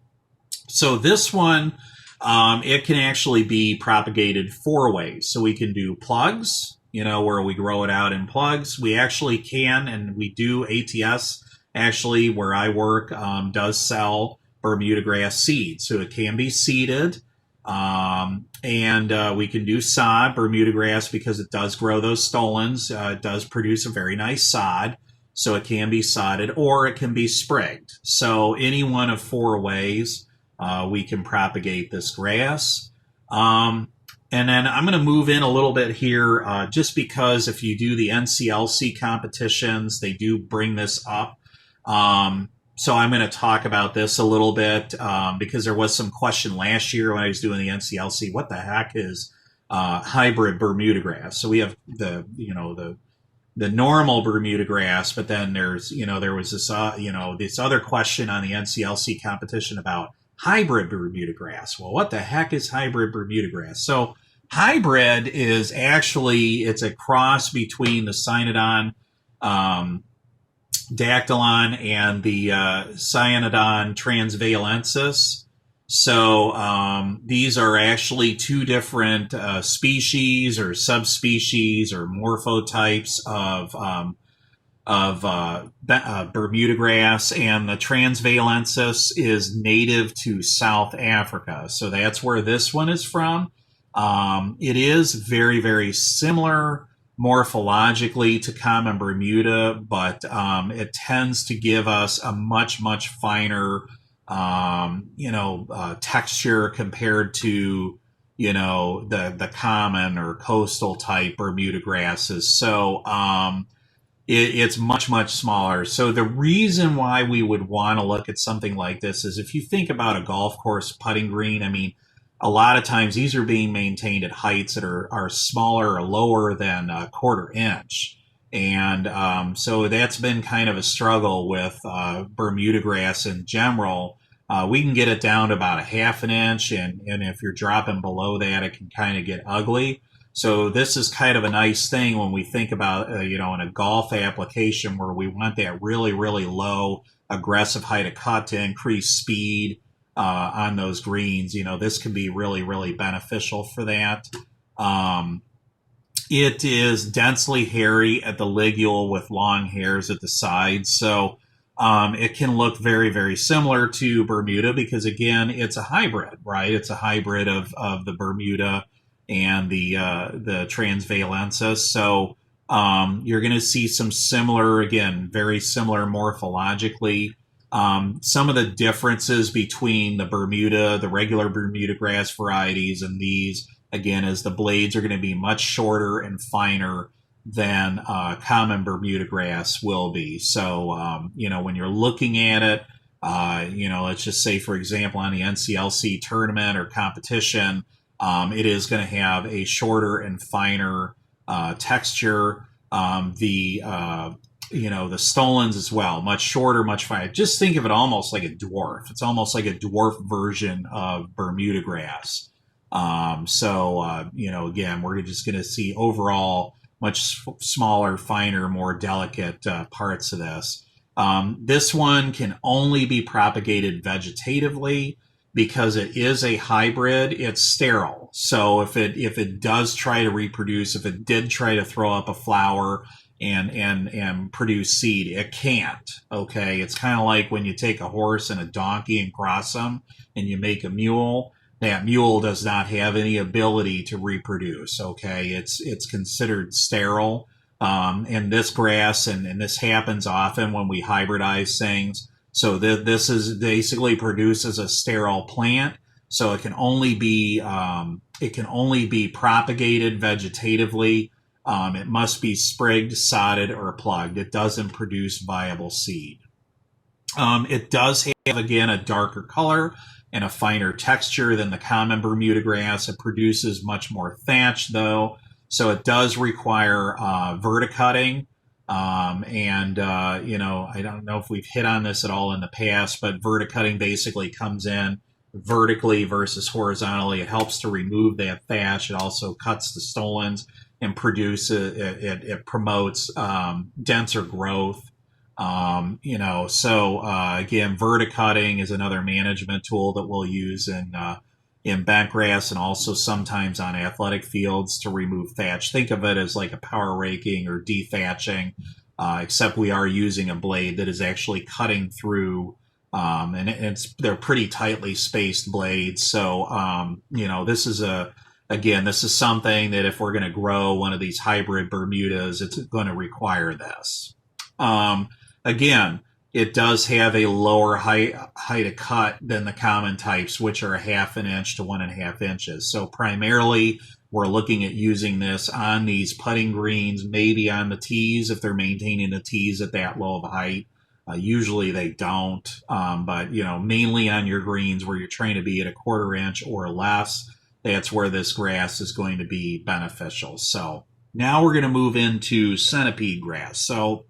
So this one, it can actually be propagated 4 ways. So we can do plugs, where we grow it out in plugs. We actually can, and we do. ATS actually, where I work, does sell Bermuda grass seed. So it can be seeded, and we can do sod Bermuda grass because it does grow those stolons. It does produce a very nice sod. So it can be sodded, or it can be sprigged. So any one of 4 ways we can propagate this grass. And then I'm going to move in a little bit here just because if you do the NCLC competitions, they do bring this up. So I'm going to talk about this a little bit because there was some question last year when I was doing the NCLC. What the heck is hybrid Bermuda grass? So we have the normal Bermuda grass, but then there was this other question on the NCLC competition about hybrid Bermuda grass. Well, what the heck is hybrid Bermuda grass? So hybrid is actually, it's a cross between the Cynodon dactylon and the Cyanodon transvalensis. So these are actually two different species or subspecies or morphotypes of Bermuda grass, and the transvalensis is native to South Africa. So that's where this one is from. It is very, very similar morphologically to common Bermuda, but it tends to give us a much, much finer texture compared to the common or coastal type Bermuda grasses. So it's much, much smaller. So the reason why we would want to look at something like this is if you think about a golf course putting green, I mean, a lot of times these are being maintained at heights that are smaller or lower than a quarter inch. And so that's been kind of a struggle with Bermuda grass in general. We can get it down to about a half an inch, and if you're dropping below that, it can kind of get ugly. So this is kind of a nice thing when we think about, in a golf application where we want that really, really low aggressive height of cut to increase speed on those greens. This can be really, really beneficial for that. It is densely hairy at the ligule with long hairs at the sides. So it can look very, very similar to Bermuda because, again, it's a hybrid, right? It's a hybrid of the Bermuda and the transvalensis. So you're going to see some similar, again, very similar morphologically. Some of the differences between the regular Bermuda grass varieties and these, again, is the blades are going to be much shorter and finer than common Bermuda grass will be. So, when you're looking at it, let's just say, for example, on the NCLC tournament or competition, it is going to have a shorter and finer texture. The stolons as well, much shorter, much finer. Just think of it almost like a dwarf. It's almost like a dwarf version of Bermuda grass. Again, we're just going to see overall much smaller, finer, more delicate parts of this. This one can only be propagated vegetatively because it is a hybrid. It's sterile. So if it does try to reproduce, if it did try to throw up a flower and produce seed, it can't. Okay, it's kind of like when you take a horse and a donkey and cross them and you make a mule. That mule does not have any ability to reproduce. Okay, it's considered sterile. And this grass and this happens often when we hybridize things. So this is basically produces a sterile plant. So it can only be propagated vegetatively. It must be sprigged, sodded, or plugged. It doesn't produce viable seed. It does have, again, a darker color and a finer texture than the common Bermuda grass. It produces much more thatch, though, so it does require verticutting. I don't know if we've hit on this at all in the past, but verticutting basically comes in vertically versus horizontally. It helps to remove that thatch. It also cuts the stolons and it promotes denser growth. Again, verticutting is another management tool that we'll use in bentgrass and also sometimes on athletic fields to remove thatch. Think of it as like a power raking or dethatching, except we are using a blade that is actually cutting through, they're pretty tightly spaced blades. So, this is something that if we're going to grow one of these hybrid Bermudas, it's going to require this. Again, it does have a lower height of cut than the common types, which are 1/2 inch to 1.5 inches. So primarily, we're looking at using this on these putting greens, maybe on the tees if they're maintaining the tees at that low of a height. Usually they don't, but mainly on your greens where you're trying to be at a 1/4 inch or less, that's where this grass is going to be beneficial. So now we're going to move into centipede grass. So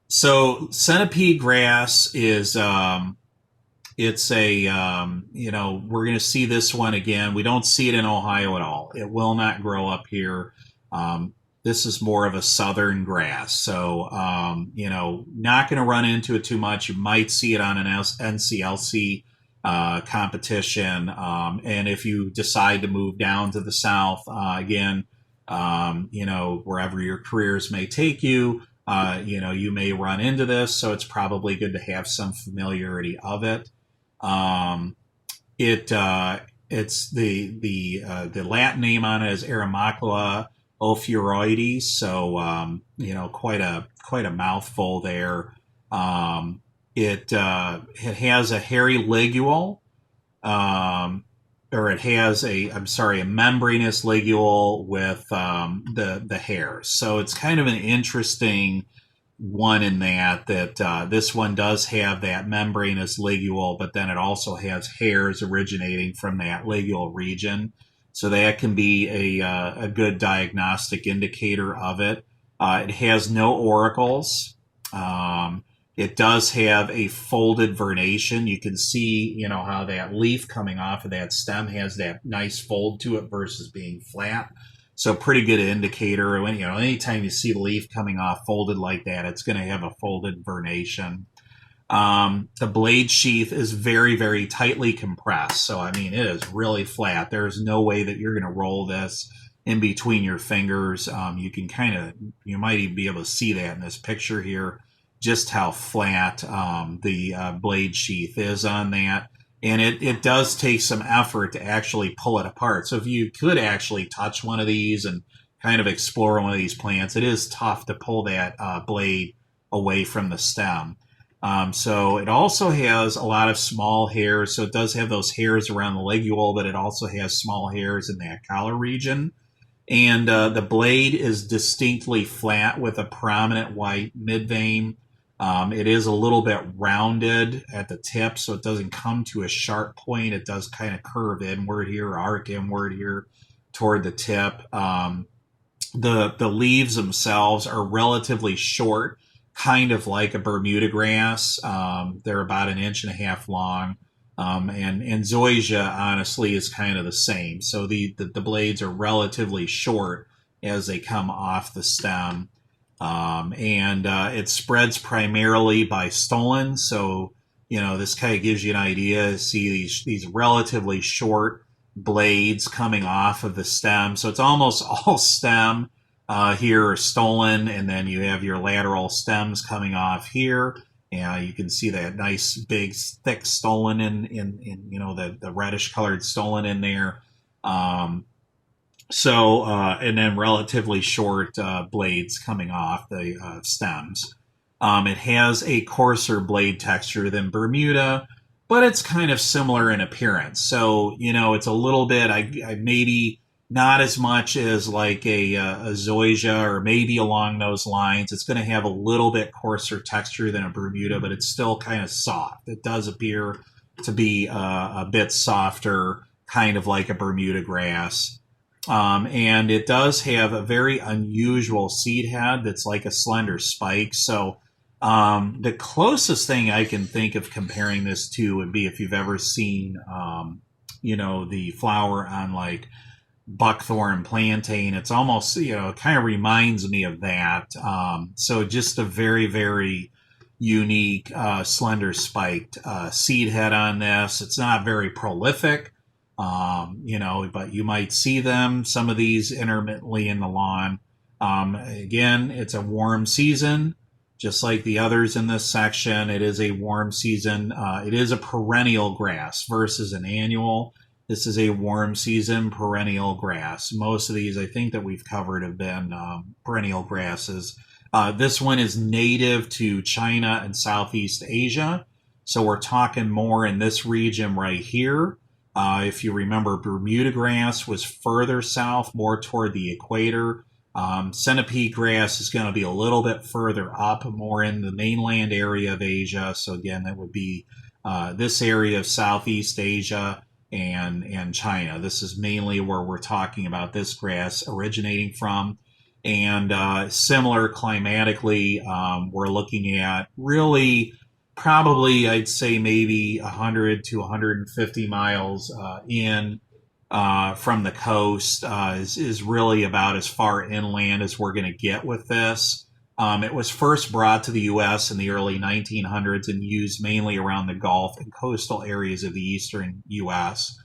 centipede grass is it's a we're going to see this one again. We don't see it in Ohio at all. It will not grow up here. This is more of a southern grass, so not going to run into it too much. You might see it on an NCLC competition, and if you decide to move down to the south again, wherever your careers may take you, you may run into this. So it's probably good to have some familiarity of it. It's the Latin name on it is Aramacula ophiuroides, so quite a mouthful there. It has a hairy ligule, or it has a membranous ligule with the hairs. So it's kind of an interesting one in that this one does have that membranous ligule, but then it also has hairs originating from that ligule region. So that can be a good diagnostic indicator of it. It has no auricles. It does have a folded vernation. You can see, how that leaf coming off of that stem has that nice fold to it versus being flat. So pretty good indicator. When anytime you see the leaf coming off folded like that, it's going to have a folded vernation. The blade sheath is very, very tightly compressed. So, it is really flat. There's no way that you're going to roll this in between your fingers. You might even be able to see that in this picture here, just how flat the blade sheath is on that. And it does take some effort to actually pull it apart. So if you could actually touch one of these and kind of explore one of these plants, it is tough to pull that blade away from the stem. So it also has a lot of small hairs. So it does have those hairs around the ligule, but it also has small hairs in that collar region. And the blade is distinctly flat with a prominent white midvein. It is a little bit rounded at the tip, so it doesn't come to a sharp point. It does kind of curve inward here, arc inward here toward the tip. The leaves themselves are relatively short, kind of like a Bermuda grass. They're about 1.5 inches long. And zoysia, honestly, is kind of the same. So the blades are relatively short as they come off the stem. And it spreads primarily by stolon. So, this kind of gives you an idea. See these relatively short blades coming off of the stem. So it's almost all stem here are stolon, and then you have your lateral stems coming off here. And you can see that nice, big, thick stolon in the reddish colored stolon in there. And then relatively short blades coming off the stems. It has a coarser blade texture than Bermuda, but it's kind of similar in appearance. So, it's a little bit, I maybe not as much as like a zoysia or maybe along those lines. It's going to have a little bit coarser texture than a Bermuda, but it's still kind of soft. It does appear to be a bit softer, kind of like a Bermuda grass. And it does have a very unusual seed head that's like a slender spike. So the closest thing I can think of comparing this to would be if you've ever seen, the flower on like buckthorn plantain. It's almost, it kind of reminds me of that. So just a very, very unique slender spiked seed head on this. It's not very prolific. But you might see them, some of these intermittently in the lawn. Again, it's a warm season, just like the others in this section. It is a warm season. It is a perennial grass versus an annual. This is a warm season perennial grass. Most of these I think that we've covered have been perennial grasses. This one is native to China and Southeast Asia. So we're talking more in this region right here. If you remember, Bermuda grass was further south, more toward the equator. Centipede grass is going to be a little bit further up, more in the mainland area of Asia. So again, that would be this area of Southeast Asia and China. This is mainly where we're talking about this grass originating from. And similar climatically, we're looking at really probably, I'd say, maybe 100 to 150 miles from the coast is really about as far inland as we're going to get with this. It was first brought to the U.S. in the early 1900s and used mainly around the Gulf and coastal areas of the eastern U.S.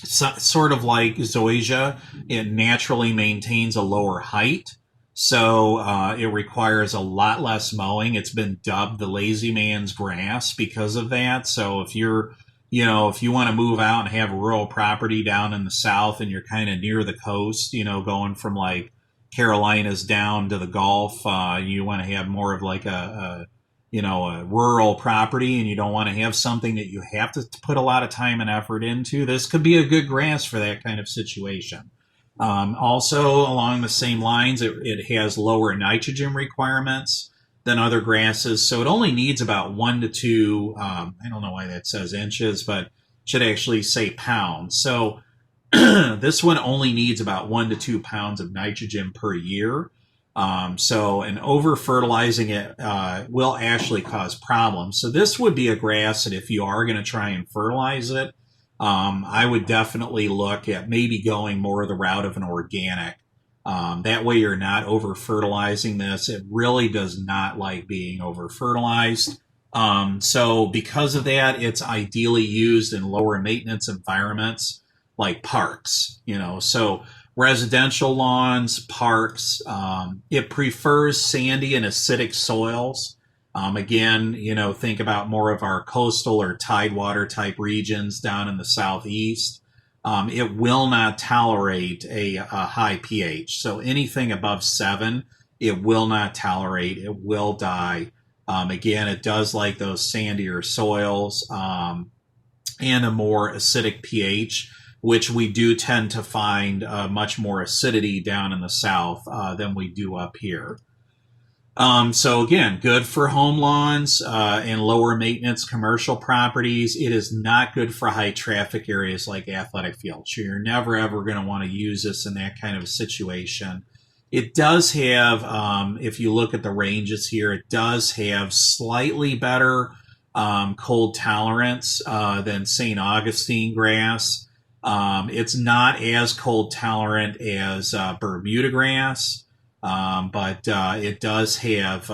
Sort of like zoysia, it naturally maintains a lower height, so it requires a lot less mowing. It's been dubbed the lazy man's grass because of that. So if you're if you want to move out and have rural property down in the south and you're kind of near the coast, going from like Carolinas down to the Gulf, you want to have more of like a rural property, and you don't want to have something that you have to put a lot of time and effort into. This could be a good grass for that kind of situation. Also, along the same lines, it has lower nitrogen requirements than other grasses, so it only needs about 1 to 2, I don't know why that says inches, but it should actually say pounds. So this one only needs about 1 to 2 pounds of nitrogen per year. And over fertilizing it will actually cause problems. So this would be a grass that if you are going to try and fertilize it, I would definitely look at maybe going more the route of an organic. That way you're not over fertilizing this. It really does not like being over fertilized. So because of that, it's ideally used in lower maintenance environments like parks, so residential lawns, parks. It prefers sandy and acidic soils. Again, think about more of our coastal or tidewater type regions down in the southeast. It will not tolerate a high pH. So anything above 7, it will not tolerate. It will die. Again, it does like those sandier soils and a more acidic pH, which we do tend to find much more acidity down in the south than we do up here. So again, good for home lawns and lower maintenance commercial properties. It is not good for high traffic areas like athletic fields. You're never ever going to want to use this in that kind of a situation. It does have, if you look at the ranges here, it does have slightly better cold tolerance than St. Augustine grass. It's not as cold tolerant as Bermuda grass, but it does have,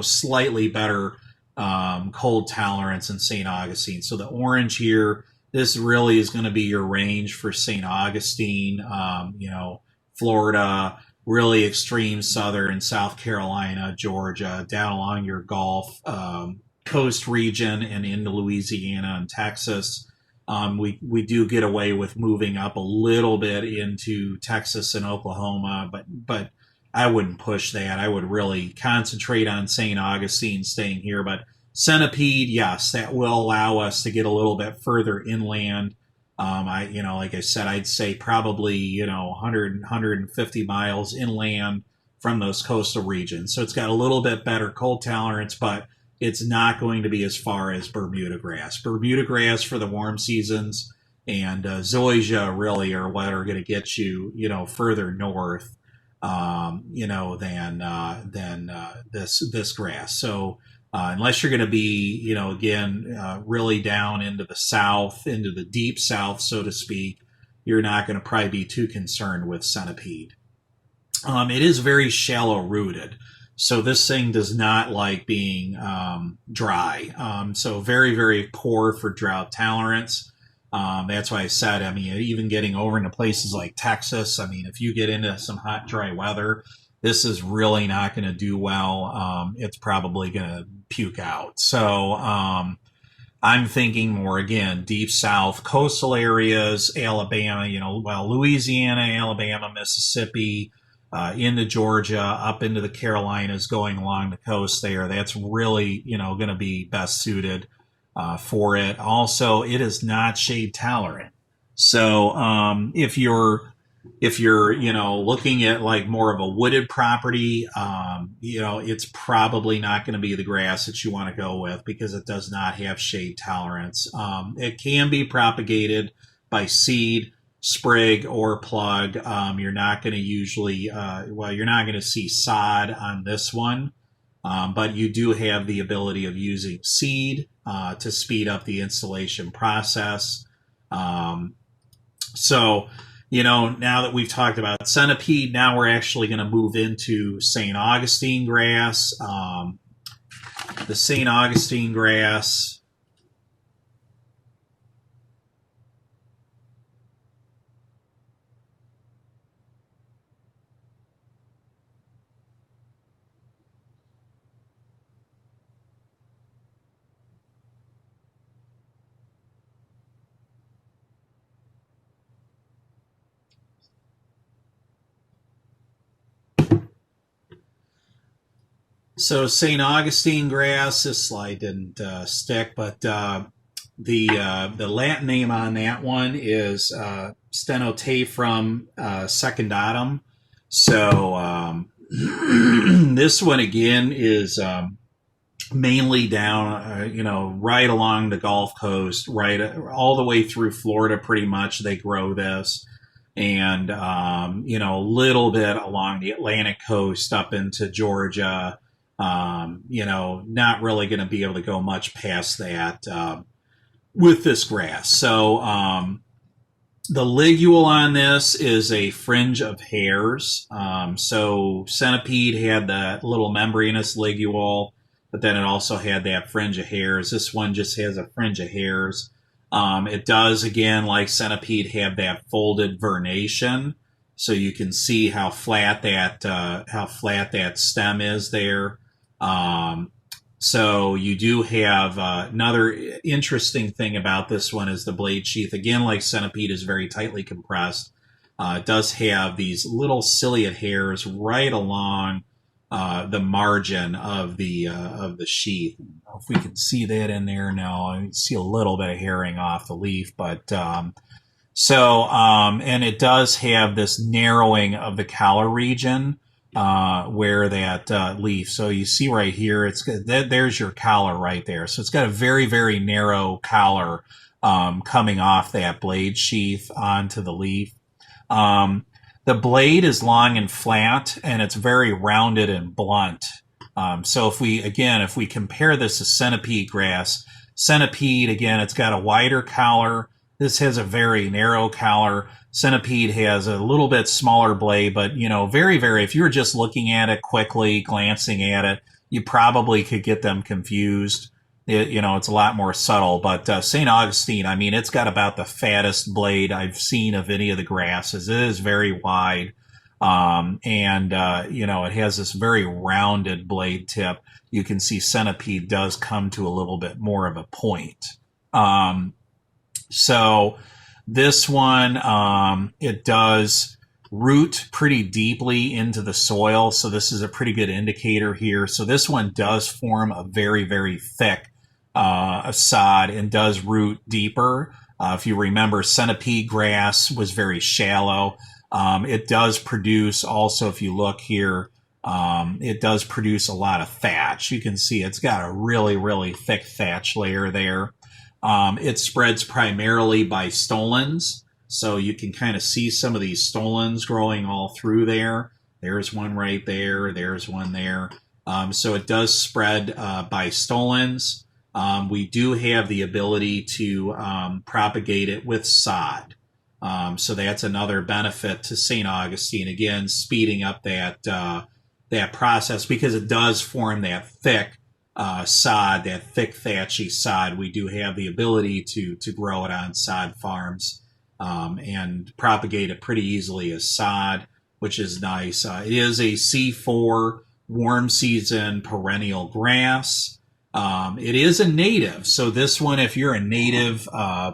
slightly better cold tolerance than St. Augustine. So the orange here, this really is going to be your range for St. Augustine, Florida, really extreme southern South Carolina, Georgia, down along your Gulf Coast region and into Louisiana and Texas. We do get away with moving up a little bit into Texas and Oklahoma, but I wouldn't push that. I would really concentrate on St. Augustine staying here. But centipede, yes, that will allow us to get a little bit further inland. Like I said, I'd say probably 100, 150 miles inland from those coastal regions. So it's got a little bit better cold tolerance, but it's not going to be as far as Bermuda grass. Bermuda grass for the warm seasons and zoysia really are what are going to get you, further north, than this grass. So unless you're going to be, really down into the south, into the deep south, so to speak, you're not going to probably be too concerned with centipede. It is very shallow rooted. So this thing does not like being dry. So very, very poor for drought tolerance. That's why I said, even getting over into places like Texas, if you get into some hot, dry weather, this is really not going to do well. It's probably going to puke out. So I'm thinking more, again, deep south, coastal areas, Alabama, Louisiana, Alabama, Mississippi, into Georgia, up into the Carolinas, going along the coast there. That's really, going to be best suited for it. Also, it is not shade tolerant. So if you're if you're, looking at like more of a wooded property, it's probably not going to be the grass that you want to go with because it does not have shade tolerance. It can be propagated by seed, sprig, or plug. You're not going to usually, you're not going to see sod on this one, but you do have the ability of using seed to speed up the installation process. So, now that we've talked about centipede, now we're actually going to move into St. Augustine grass. The St. Augustine grass. So St. Augustine grass, this slide didn't stick, but the Latin name on that one is Stenotaphrem secundatum. So this one again is mainly down, right along the Gulf Coast, right all the way through Florida. Pretty much, they grow this, and a little bit along the Atlantic coast up into Georgia. Not really going to be able to go much past that with this grass. So the ligule on this is a fringe of hairs. So centipede had that little membranous ligule, but then it also had that fringe of hairs. This one just has a fringe of hairs. It does, again, like centipede, have that folded vernation. So you can see how flat that stem is there. So you do have another interesting thing about this one is the blade sheath. Again, like centipede, is very tightly compressed. It does have these little ciliate hairs right along the margin of the sheath. I don't know if we can see that in there now. I can see a little bit of hairing off the leaf, but and it does have this narrowing of the collar region where that leaf. So you see right here, there's your collar right there. So it's got a very, very narrow collar coming off that blade sheath onto the leaf. The blade is long and flat, and it's very rounded and blunt. So if we compare this to centipede grass, centipede, again, it's got a wider collar. This has a very narrow collar. Centipede has a little bit smaller blade, but, very, very, if you were just looking at it quickly, glancing at it, you probably could get them confused. It's a lot more subtle, but St. Augustine, I mean, it's got about the fattest blade I've seen of any of the grasses. It is very wide, it has this very rounded blade tip. You can see centipede does come to a little bit more of a point. So this one, it does root pretty deeply into the soil. So this is a pretty good indicator here. So this one does form a very, very thick sod and does root deeper. If you remember, centipede grass was very shallow. It does produce also, if you look here, it does produce a lot of thatch. You can see it's got a really, really thick thatch layer there. It spreads primarily by stolons. So you can kind of see some of these stolons growing all through there. There's one right there. There's one there. So it does spread by stolons. We do have the ability to propagate it with sod. So that's another benefit to St. Augustine. Again, speeding up that process because it does form that thick sod, that thick thatchy sod. We do have the ability to grow it on sod farms and propagate it pretty easily as sod, which is nice. It is a C4 warm season perennial grass. It is a native. So this one, if you're a native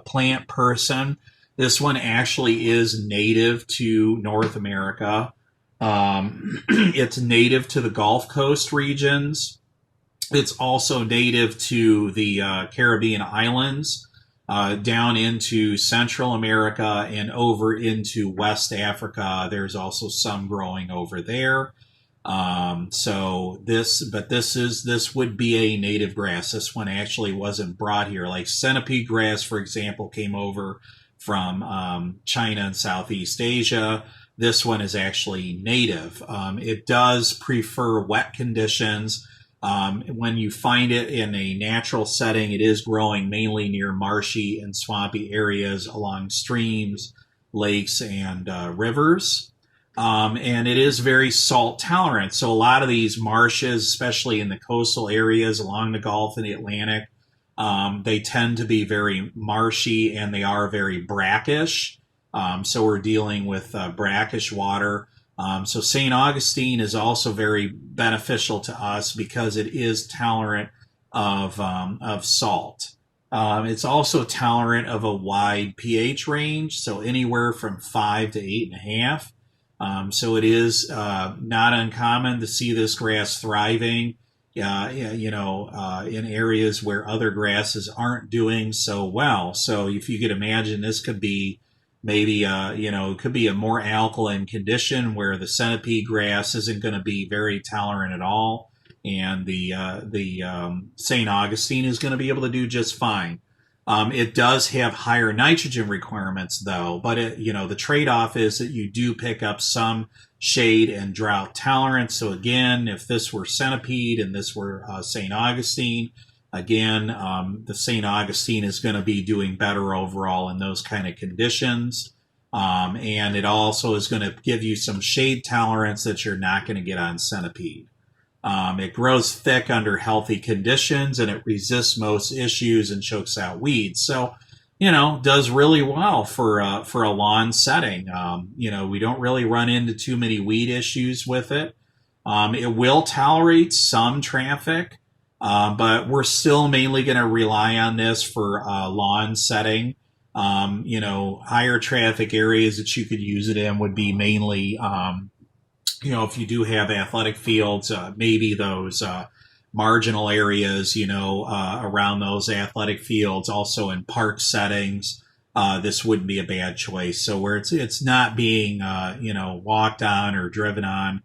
plant person, this one actually is native to North America. It's native to the Gulf Coast regions. It's also native to the Caribbean islands. down into Central America and over into West Africa. There's also some growing over there. This would be a native grass. This one actually wasn't brought here. Like centipede grass, for example, came over from China and Southeast Asia. This one is actually native. It does prefer wet conditions. When you find it in a natural setting, it is growing mainly near marshy and swampy areas along streams, lakes, and rivers. And it is very salt tolerant. So a lot of these marshes, especially in the coastal areas along the Gulf and the Atlantic, they tend to be very marshy and they are very brackish. So we're dealing with brackish water. So St. Augustine is also very beneficial to us because it is tolerant of salt. It's also tolerant of a wide pH range, so anywhere from 5 to 8.5. So it is not uncommon to see this grass thriving, in areas where other grasses aren't doing so well. So if you could imagine, this could be maybe, it could be a more alkaline condition where the centipede grass isn't going to be very tolerant at all, and the St. Augustine is going to be able to do just fine. It does have higher nitrogen requirements, though, but the trade-off is that you do pick up some shade and drought tolerance. So again, if this were centipede and this were St. Augustine, again, the St. Augustine is going to be doing better overall in those kind of conditions. And it also is going to give you some shade tolerance that you're not going to get on centipede. It grows thick under healthy conditions and it resists most issues and chokes out weeds. So, does really well for a lawn setting. We don't really run into too many weed issues with it. It will tolerate some traffic, but we're still mainly going to rely on this for lawn setting. Higher traffic areas that you could use it in would be mainly, if you do have athletic fields, maybe those marginal areas, around those athletic fields, also in park settings, this wouldn't be a bad choice. So where it's not being, walked on or driven on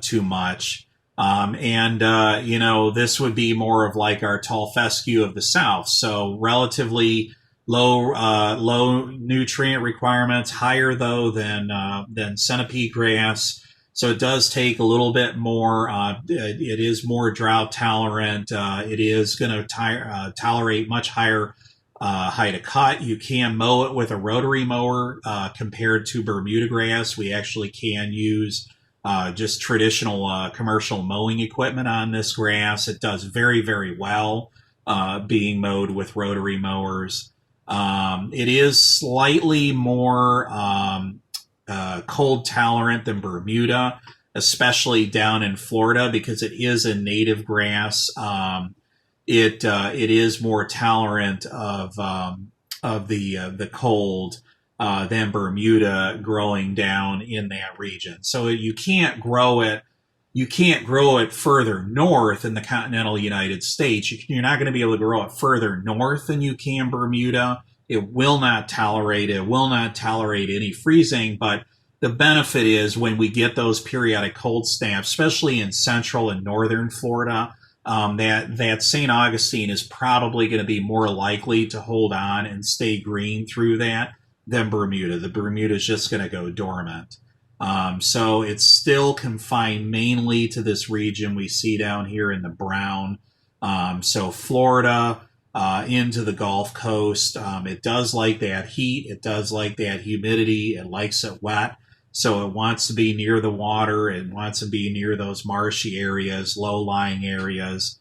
too much. This would be more of like our tall fescue of the South. So relatively low nutrient requirements, higher though than centipede grass. So it does take a little bit more. It is more drought tolerant. It is going to tolerate much higher height of cut. You can mow it with a rotary mower compared to Bermuda grass. We actually can use just traditional commercial mowing equipment on this grass. It does very, very well being mowed with rotary mowers. It is slightly more cold tolerant than Bermuda, especially down in Florida because it is a native grass. It is more tolerant of the cold than Bermuda growing down in that region. So you can't grow it. You can't grow it further north in the continental United States. You're not going to be able to grow it further north than you can Bermuda. It will not tolerate it. Will not tolerate any freezing. But the benefit is when we get those periodic cold snaps, especially in central and northern Florida, that St. Augustine is probably going to be more likely to hold on and stay green through that than Bermuda. The Bermuda is just going to go dormant. So it's still confined mainly to this region we see down here in the brown. So Florida into the Gulf Coast. It does like that heat. It does like that humidity. It likes it wet. So it wants to be near the water. It wants to be near those marshy areas, low-lying areas,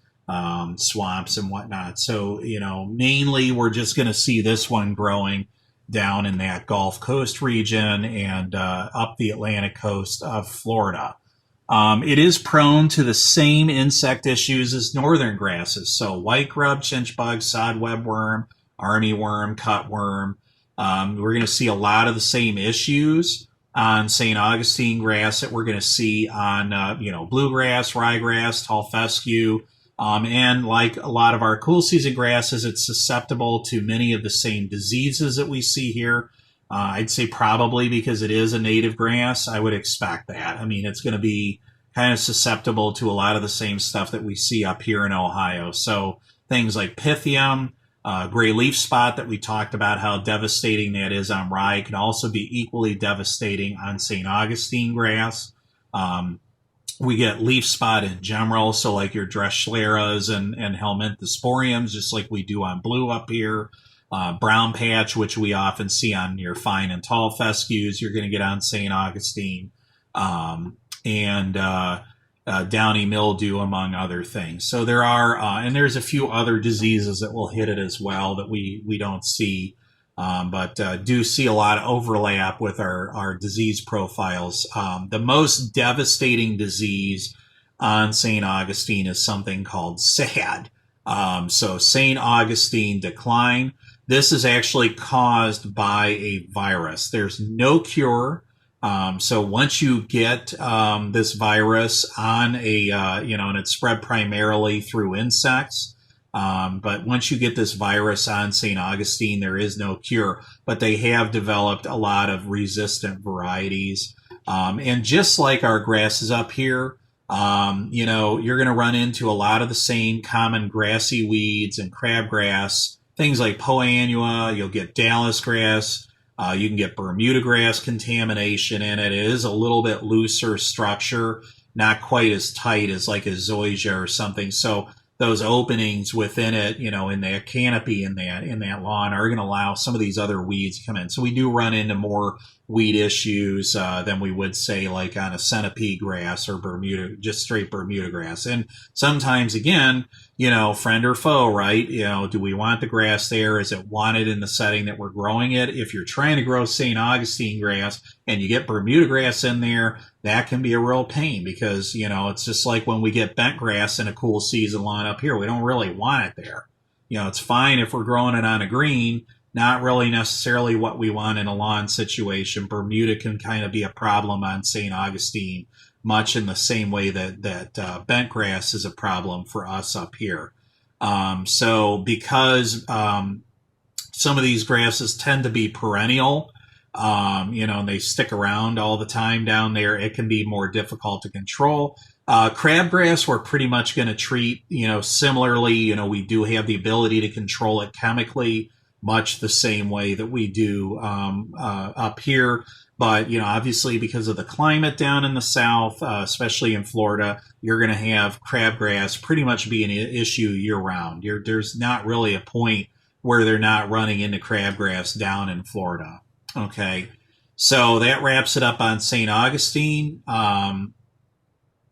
swamps and whatnot. So, mainly we're just going to see this one growing down in that Gulf Coast region and up the Atlantic coast of Florida. It is prone to the same insect issues as northern grasses. So white grub, chinch bug, sod webworm, armyworm, cutworm. We're going to see a lot of the same issues on St. Augustine grass that we're going to see on, bluegrass, ryegrass, tall fescue, And like a lot of our cool season grasses, it's susceptible to many of the same diseases that we see here. I'd say probably because it is a native grass, I would expect that. I mean, it's going to be kind of susceptible to a lot of the same stuff that we see up here in Ohio. So things like Pythium, gray leaf spot that we talked about, how devastating that is on rye, can also be equally devastating on St. Augustine grass. We get leaf spot in general, so like your Dreschleras and Helminthosporiums, just like we do on blue up here. Brown patch, which we often see on your fine and tall fescues, you're going to get on St. Augustine. And downy mildew, among other things. So there are, and there's a few other diseases that will hit it as well that we don't see, but do see a lot of overlap with our disease profiles. The most devastating disease on St. Augustine is something called SAD. So St. Augustine decline. This is actually caused by a virus. There's no cure. So once you get this virus on and it's spread primarily through insects, but once you get this virus on St. Augustine, there is no cure. But they have developed a lot of resistant varieties. And just like our grasses up here, you're going to run into a lot of the same common grassy weeds and crabgrass, things like poannua. You'll get Dallas grass. You can get Bermuda grass contamination in it. It is a little bit looser structure, not quite as tight as like a zoysia or something. So those openings within it, in that canopy in that lawn are going to allow some of these other weeds to come in. So we do run into more weed issues than we would say like on a centipede grass or Bermuda, just straight Bermuda grass. And sometimes again, friend or foe, right? Do we want the grass there? Is it wanted in the setting that we're growing it? If you're trying to grow St. Augustine grass and you get Bermuda grass in there, that can be a real pain because, it's just like when we get bent grass in a cool season lawn up here, we don't really want it there. It's fine if we're growing it on a green, not really necessarily what we want in a lawn situation. Bermuda can kind of be a problem on St. Augustine, much in the same way that bent grass is a problem for us up here. So because some of these grasses tend to be perennial, and they stick around all the time down there, it can be more difficult to control. Crabgrass, we're pretty much going to treat, similarly. We do have the ability to control it chemically, much the same way that we do up here. But, obviously because of the climate down in the south, especially in Florida, you're going to have crabgrass pretty much be an issue year round. There's not really a point where they're not running into crabgrass down in Florida. Okay, so that wraps it up on St. Augustine.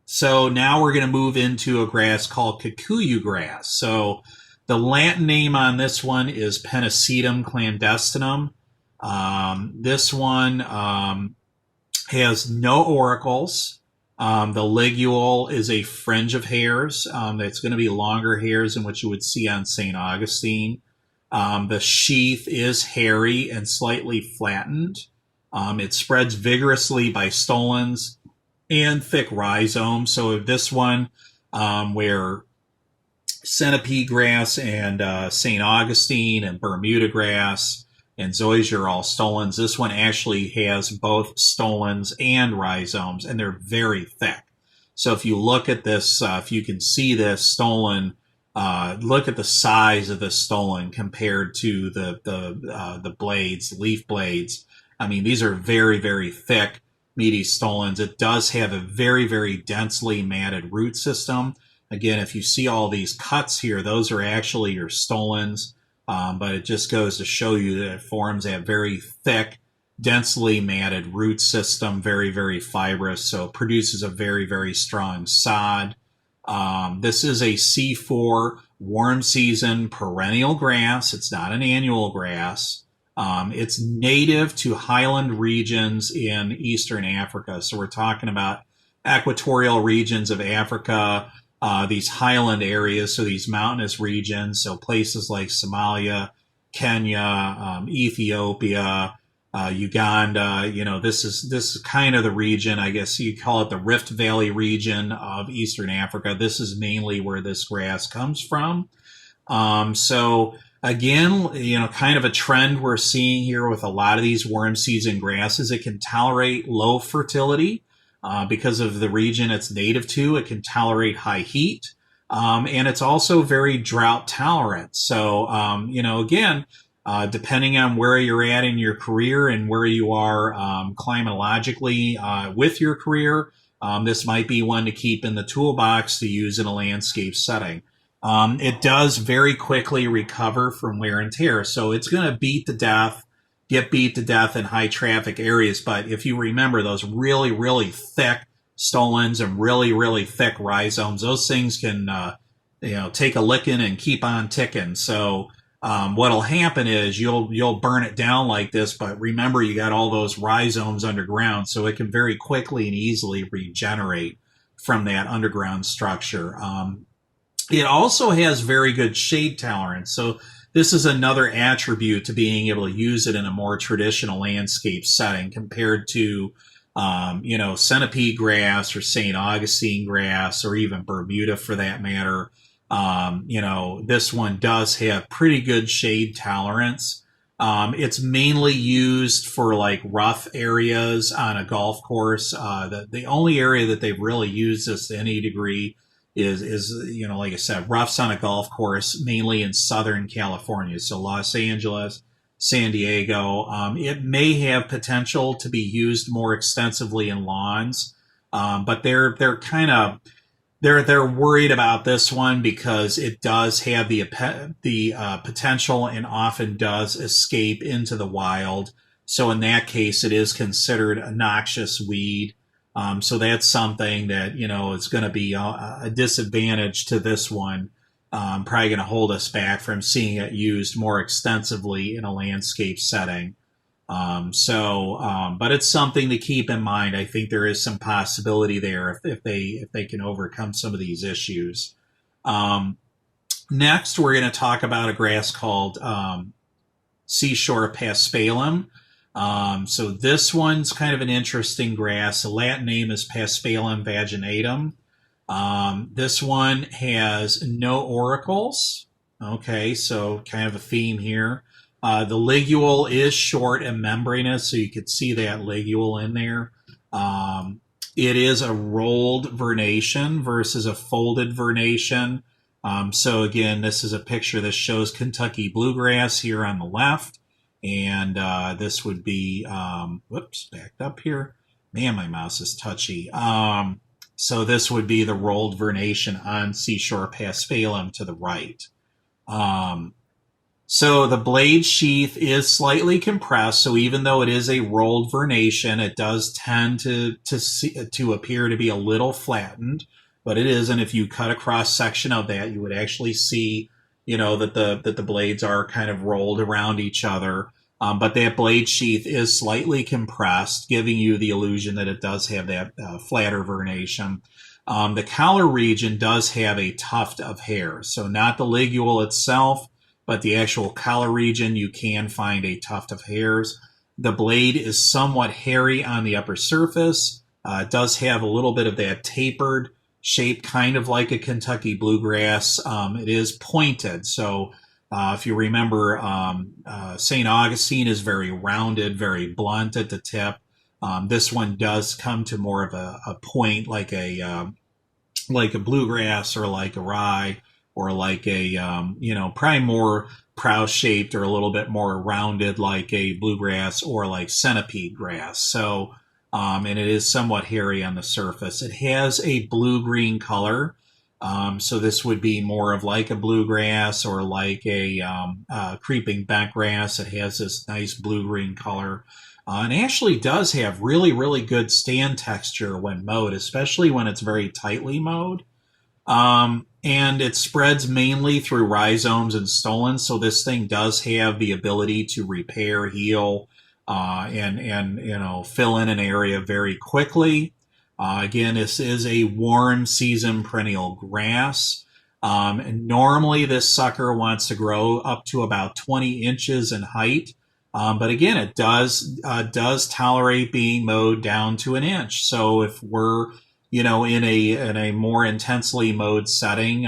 So now we're going to move into a grass called kikuyu grass. So the Latin name on this one is Pennisetum clandestinum. This one has no auricles. The ligule is a fringe of hairs. That's going to be longer hairs than what you would see on St. Augustine. The sheath is hairy and slightly flattened. It spreads vigorously by stolons and thick rhizomes. So this one, where centipede grass and St. Augustine and Bermuda grass and zoysia are all stolons, this one actually has both stolons and rhizomes, and they're very thick. So if you look at this, if you can see this stolon, look at the size of the stolon compared to the blades, leaf blades. I mean, these are very, very thick, meaty stolons. It does have a very, very densely matted root system. Again, if you see all these cuts here, those are actually your stolons, but it just goes to show you that it forms a very thick, densely matted root system, very, very fibrous, so it produces a very, very strong sod. This is a C4 warm season perennial grass. It's not an annual grass. It's native to highland regions in Eastern Africa. So we're talking about equatorial regions of Africa, these highland areas, so these mountainous regions, so places like Somalia, Kenya, Ethiopia, Uganda. This is kind of the region, I guess you call it the Rift Valley region of Eastern Africa. This is mainly where this grass comes from. So again, kind of a trend we're seeing here with a lot of these warm season grasses. It can tolerate low fertility because of the region it's native to. It can tolerate high heat. And it's also very drought tolerant. So, again, depending on where you're at in your career and where you are climatologically with your career, this might be one to keep in the toolbox to use in a landscape setting. It does very quickly recover from wear and tear. So it's going to get beat to death in high traffic areas. But if you remember those really, really thick stolons and really, really thick rhizomes, those things can, take a licking and keep on ticking. So what'll happen is you'll burn it down like this, but remember you got all those rhizomes underground, so it can very quickly and easily regenerate from that underground structure. It also has very good shade tolerance. So this is another attribute to being able to use it in a more traditional landscape setting compared to, centipede grass or St. Augustine grass or even Bermuda for that matter. This one does have pretty good shade tolerance. It's mainly used for like rough areas on a golf course. The only area that they've really used this to any degree is like I said, roughs on a golf course, mainly in Southern California. So Los Angeles, San Diego. It may have potential to be used more extensively in lawns, but they're kind of they're worried about this one because it does have the potential and often does escape into the wild. So in that case, it is considered a noxious weed. So that's something that, is going to be a disadvantage to this one. Probably going to hold us back from seeing it used more extensively in a landscape setting. But it's something to keep in mind. I think there is some possibility there if they can overcome some of these issues. Next, we're going to talk about a grass called seashore paspalum. So this one's kind of an interesting grass. The Latin name is Paspalum vaginatum. This one has no auricles. Okay, so kind of a theme here. The ligule is short and membranous, so you could see that ligule in there. It is a rolled vernation versus a folded vernation. So again, this is a picture that shows Kentucky bluegrass here on the left. And this would be, backed up here. Man, my mouse is touchy. So this would be the rolled vernation on seashore paspalum to the right. So the blade sheath is slightly compressed. So even though it is a rolled vernation, it does tend to appear to be a little flattened, but it isn't. If you cut a cross section of that, you would actually see, that the blades are kind of rolled around each other. But that blade sheath is slightly compressed, giving you the illusion that it does have that flatter vernation. The collar region does have a tuft of hair. So not the ligule itself, but the actual collar region, you can find a tuft of hairs. The blade is somewhat hairy on the upper surface. It does have a little bit of that tapered shape, kind of like a Kentucky bluegrass. It is pointed. So if you remember, St. Augustine is very rounded, very blunt at the tip. This one does come to more of a point, like a bluegrass or like a rye or like a probably more prow shaped or a little bit more rounded, like a bluegrass or like centipede grass. So and it is somewhat hairy on the surface. It has a blue-green color. So this would be more of like a bluegrass or like a creeping bentgrass. It has this nice blue-green color. And actually does have really, really good stand texture when mowed, especially when it's very tightly mowed. And it spreads mainly through rhizomes and stolons. So this thing does have the ability to repair, heal, and fill in an area very quickly. Again, this is a warm season perennial grass. And normally this sucker wants to grow up to about 20 inches in height. But again, it does tolerate being mowed down to an inch. So if we're in a more intensely mowed setting,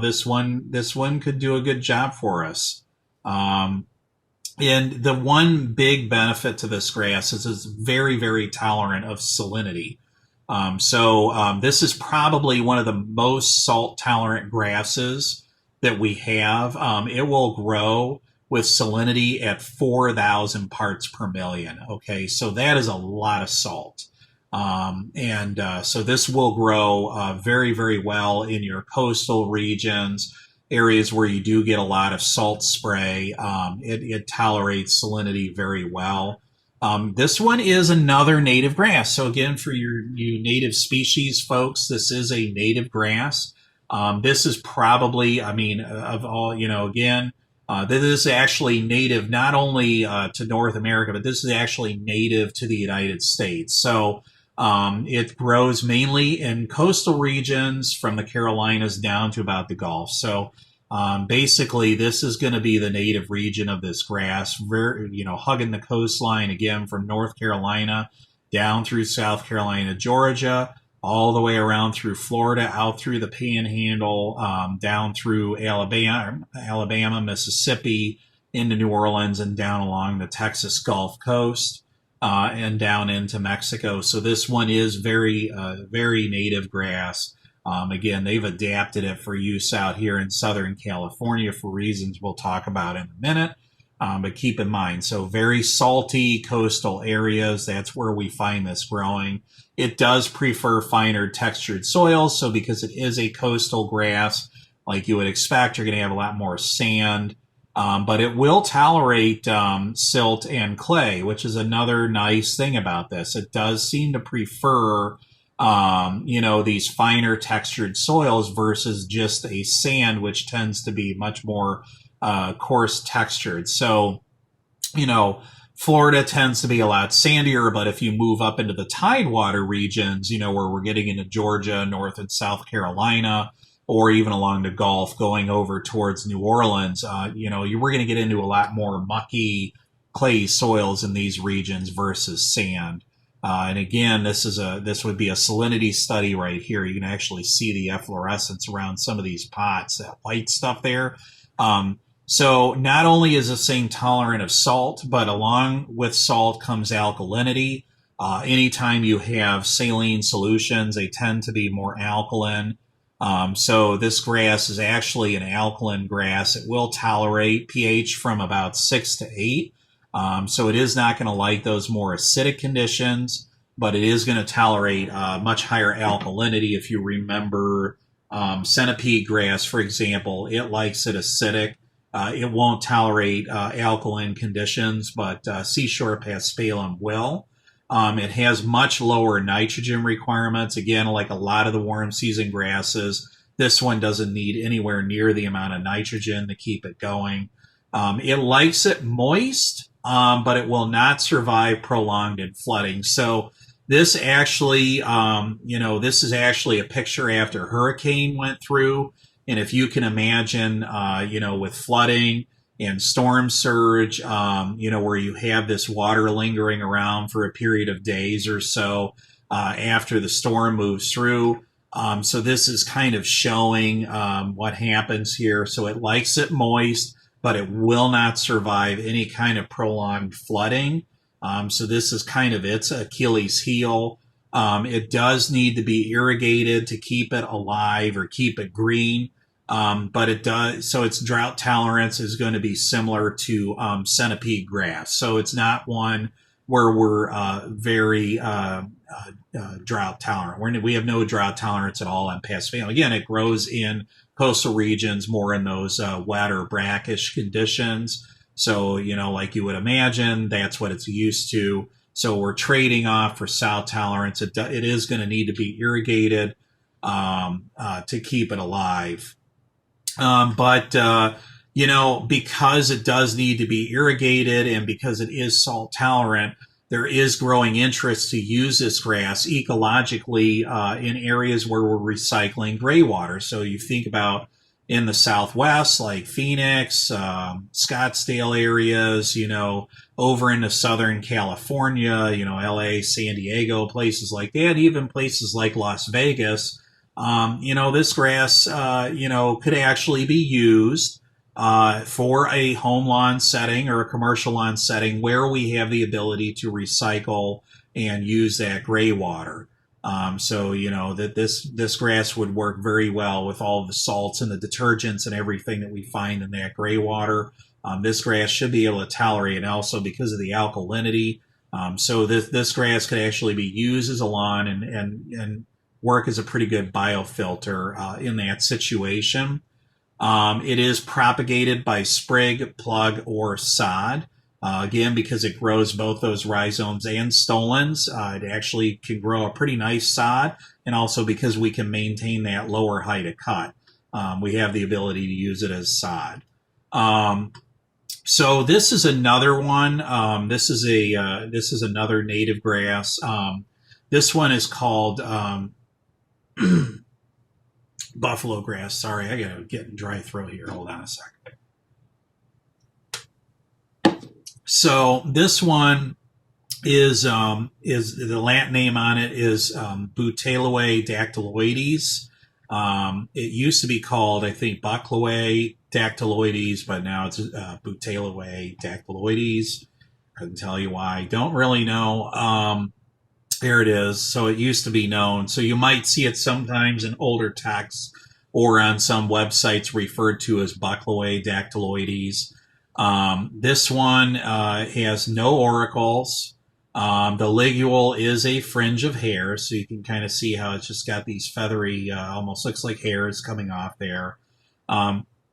this one could do a good job for us. Um, and the one big benefit to this grass is it's very, very tolerant of salinity. This is probably one of the most salt tolerant grasses that we have. It will grow with salinity at 4,000 parts per million. Okay, so that is a lot of salt. So this will grow very, very well in your coastal regions, areas where you do get a lot of salt spray. It tolerates salinity very well. This one is another native grass. So again, for you native species folks, this is a native grass. This is probably, I mean, of all, again, this is actually native not only to North America, but this is actually native to the United States. So it grows mainly in coastal regions from the Carolinas down to about the Gulf. So basically, this is going to be the native region of this grass, hugging the coastline again from North Carolina down through South Carolina, Georgia, all the way around through Florida, out through the Panhandle, down through Alabama, Mississippi, into New Orleans, and down along the Texas Gulf Coast, and down into Mexico. So this one is very, very native grass. Again, they've adapted it for use out here in Southern California for reasons we'll talk about in a minute. But keep in mind, so very salty coastal areas, that's where we find this growing. It does prefer finer textured soils. So because it is a coastal grass, like you would expect, you're going to have a lot more sand. But it will tolerate silt and clay, which is another nice thing about this. It does seem to prefer these finer textured soils versus just a sand, which tends to be much more coarse textured. So, Florida tends to be a lot sandier, but if you move up into the tidewater regions, where we're getting into Georgia, North and South Carolina, or even along the Gulf going over towards New Orleans, we're going to get into a lot more mucky, clay soils in these regions versus sand. And again, this would be a salinity study right here. You can actually see the efflorescence around some of these pots, that white stuff there. So not only is this thing tolerant of salt, but along with salt comes alkalinity. Anytime you have saline solutions, they tend to be more alkaline. So this grass is actually an alkaline grass. It will tolerate pH from about 6 to 8. So it is not going to like those more acidic conditions, but it is going to tolerate much higher alkalinity. If you remember centipede grass, for example, it likes it acidic. It won't tolerate alkaline conditions, but seashore paspalum will. It has much lower nitrogen requirements. Again, like a lot of the warm season grasses, this one doesn't need anywhere near the amount of nitrogen to keep it going. It likes it moist, but it will not survive prolonged in flooding. So this actually, this is actually a picture after a hurricane went through. And if you can imagine, with flooding and storm surge, where you have this water lingering around for a period of days or so after the storm moves through. So this is kind of showing what happens here. So it likes it moist, but it will not survive any kind of prolonged flooding. So this is kind of its Achilles heel. It does need to be irrigated to keep it alive or keep it green. But it does, so its drought tolerance is going to be similar to centipede grass. So it's not one where we're very drought tolerant. We have no drought tolerance at all on paspalum. Again, it grows in coastal regions, more in those wet or brackish conditions. So, like you would imagine, that's what it's used to. So we're trading off for salt tolerance. It is going to need to be irrigated to keep it alive. Because it does need to be irrigated and because it is salt tolerant, there is growing interest to use this grass ecologically in areas where we're recycling gray water. So you think about, in the Southwest, like Phoenix, Scottsdale areas, over into Southern California, LA, San Diego, places like that, even places like Las Vegas. This grass, could actually be used for a home lawn setting or a commercial lawn setting where we have the ability to recycle and use that gray water. So that this grass would work very well with all of the salts and the detergents and everything that we find in that gray water. This grass should be able to tolerate, and also because of the alkalinity. So this grass could actually be used as a lawn and work as a pretty good biofilter in that situation. It is propagated by sprig, plug, or sod. Again, because it grows both those rhizomes and stolons, it actually can grow a pretty nice sod, and also because we can maintain that lower height of cut, we have the ability to use it as sod. So this is another one. This is another native grass. This one is called buffalo grass. Sorry, I gotta get in dry throat here. Hold on a second. So this one is the Latin name on it is Buteloe dactyloides. It used to be called, I think, Buckloe dactyloides, but now it's Buteloe dactyloides. Couldn't tell you why. Don't really know. There it is. So it used to be known. So you might see it sometimes in older texts or on some websites referred to as Buckloe dactyloides. This one has no auricles. The ligule is a fringe of hair, so you can kind of see how it's just got these feathery, almost looks like hairs coming off there.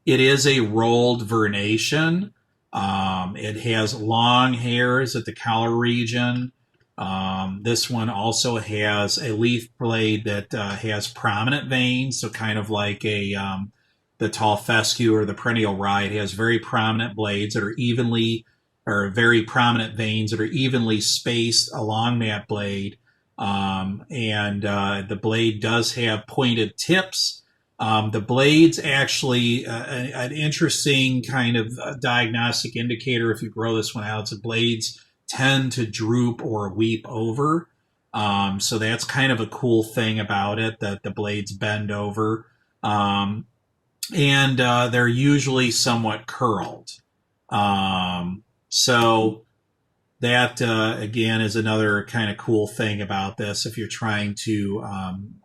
It is a rolled vernation. It has long hairs at the collar region. This one also has a leaf blade that has prominent veins, so kind of like the tall fescue or the perennial rye. It has very prominent blades that are very prominent veins that are evenly spaced along that blade. The blade does have pointed tips. The blades actually, an interesting kind of diagnostic indicator if you grow this one out, the blades tend to droop or weep over. So that's kind of a cool thing about it, that the blades bend over. And they're usually somewhat curled. So that, again, is another kind of cool thing about this if you're trying to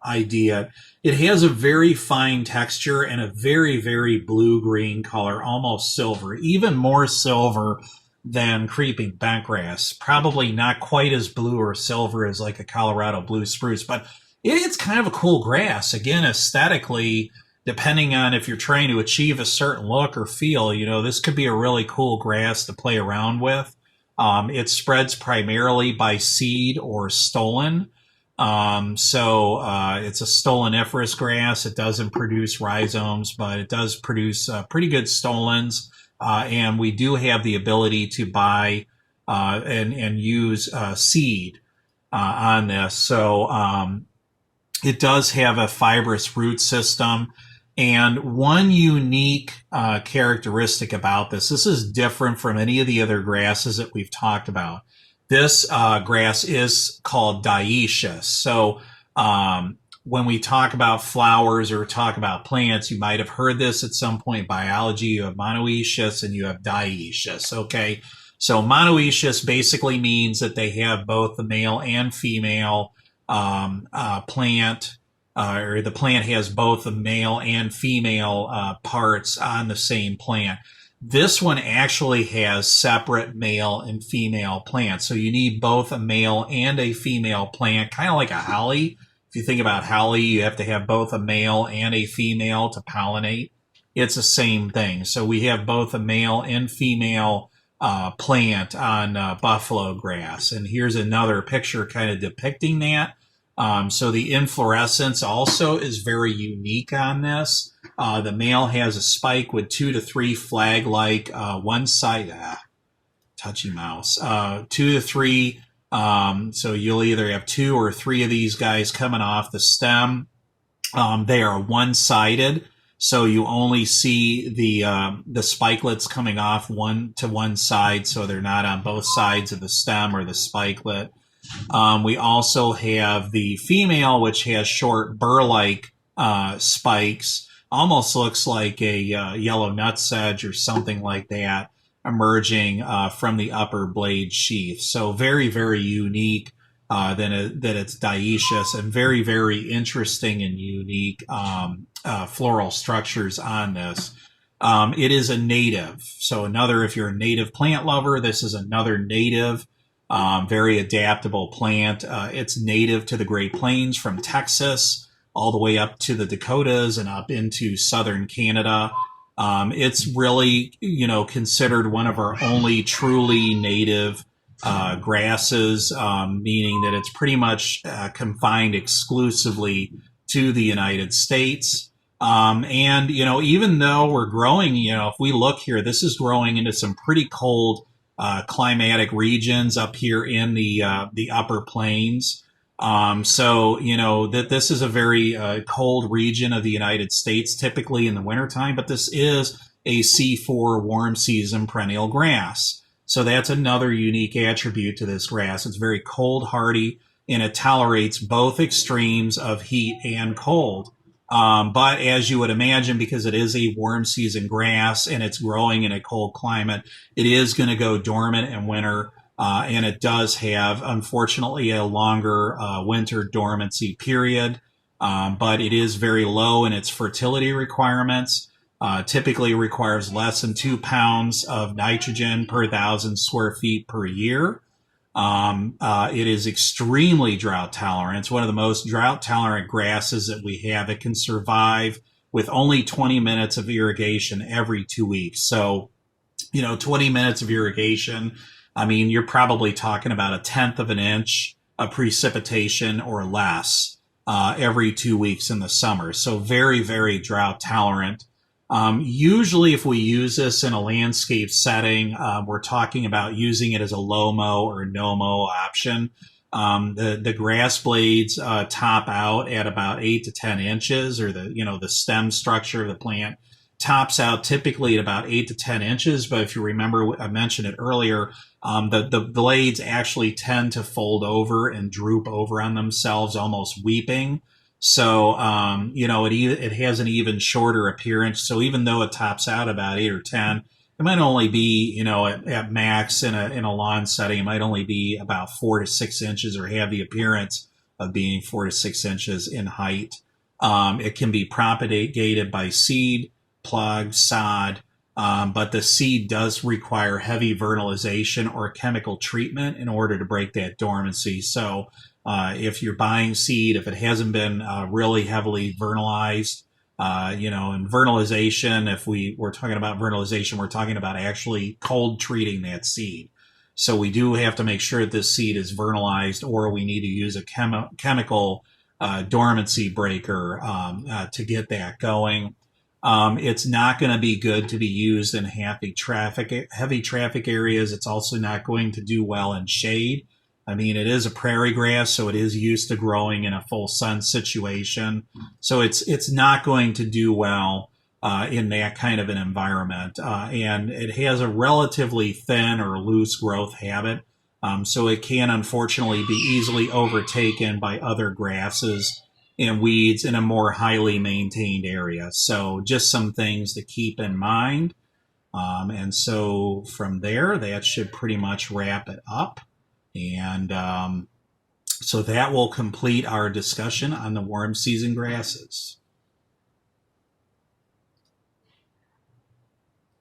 idea. It has a very fine texture and a very, very blue-green color, almost silver, even more silver than creeping bentgrass. Probably not quite as blue or silver as like a Colorado blue spruce, but it's kind of a cool grass. Again, aesthetically, depending on if you're trying to achieve a certain look or feel, this could be a really cool grass to play around with. It spreads primarily by seed or stolon. So it's a stoloniferous grass. It doesn't produce rhizomes, but it does produce pretty good stolons. And we do have the ability to buy and use seed on this. So it does have a fibrous root system. And one unique characteristic about this is different from any of the other grasses that we've talked about. This grass is called dioecious. So when we talk about flowers or talk about plants, you might have heard this at some point in biology. You have monoecious and you have dioecious. Okay, so monoecious basically means that they have both the male and female plant. Or the plant has both the male and female parts on the same plant. This one actually has separate male and female plants. So you need both a male and a female plant, kind of like a holly. If you think about holly, you have to have both a male and a female to pollinate. It's the same thing. So we have both a male and female plant on buffalo grass. And here's another picture kind of depicting that. So the inflorescence also is very unique on this. The male has a spike with 2 to 3 flag-like one side, touchy mouse, 2 to 3. So you'll either have 2 or 3 of these guys coming off the stem. They are one-sided. So you only see the spikelets coming off one side, so they're not on both sides of the stem or the spikelet. We also have the female, which has short burr-like spikes, almost looks like a yellow nutsedge or something like that, emerging from the upper blade sheath. So very, very unique. That it's dioecious, and very, very interesting and unique floral structures on this. It is a native. So if you're a native plant lover, this is another native, very adaptable plant. It's native to the Great Plains from Texas all the way up to the Dakotas and up into southern Canada. It's really, considered one of our only truly native grasses, meaning that it's pretty much confined exclusively to the United States. And, even though we're growing, if we look here, this is growing into some pretty cold climatic regions up here in the upper plains. So, that this is a very cold region of the United States, typically in the wintertime, but this is a C4 warm season perennial grass. So that's another unique attribute to this grass. It's very cold hardy, and it tolerates both extremes of heat and cold. But as you would imagine, because it is a warm season grass and it's growing in a cold climate, it is going to go dormant in winter. And it does have, unfortunately, a longer winter dormancy period. But it is very low in its fertility requirements. Typically requires less than 2 pounds of nitrogen per 1,000 square feet per year. It is extremely drought tolerant. It's one of the most drought tolerant grasses that we have. It can survive with only 20 minutes of irrigation every 2 weeks. So, 20 minutes of irrigation, I mean, you're probably talking about a tenth of an inch of precipitation or less every 2 weeks in the summer. So very, very drought tolerant. Usually if we use this in a landscape setting, we're talking about using it as a low-mow or no-mow option. The grass blades top out at about 8 to 10 inches, or the stem structure of the plant tops out typically at about 8 to 10 inches. But if you remember, I mentioned it earlier, the blades actually tend to fold over and droop over on themselves, almost weeping. So, it has an even shorter appearance. So even though it tops out about 8 or 10, it might only be, at max in a lawn setting, it might only be about 4 to 6 inches, or have the appearance of being 4 to 6 inches in height. It can be propagated by seed, plug, sod, but the seed does require heavy vernalization or chemical treatment in order to break that dormancy. So, if you're buying seed, if it hasn't been really heavily vernalized, and vernalization, if we're talking about vernalization, we're talking about actually cold treating that seed. So we do have to make sure that this seed is vernalized, or we need to use a chemical dormancy breaker to get that going. It's not going to be good to be used in heavy traffic areas. It's also not going to do well in shade. I mean, it is a prairie grass, so it is used to growing in a full sun situation. So it's not going to do well in that kind of an environment. And it has a relatively thin or loose growth habit. So it can unfortunately be easily overtaken by other grasses and weeds in a more highly maintained area. So just some things to keep in mind. And so from there, that should pretty much wrap it up. And so that will complete our discussion on the warm season grasses.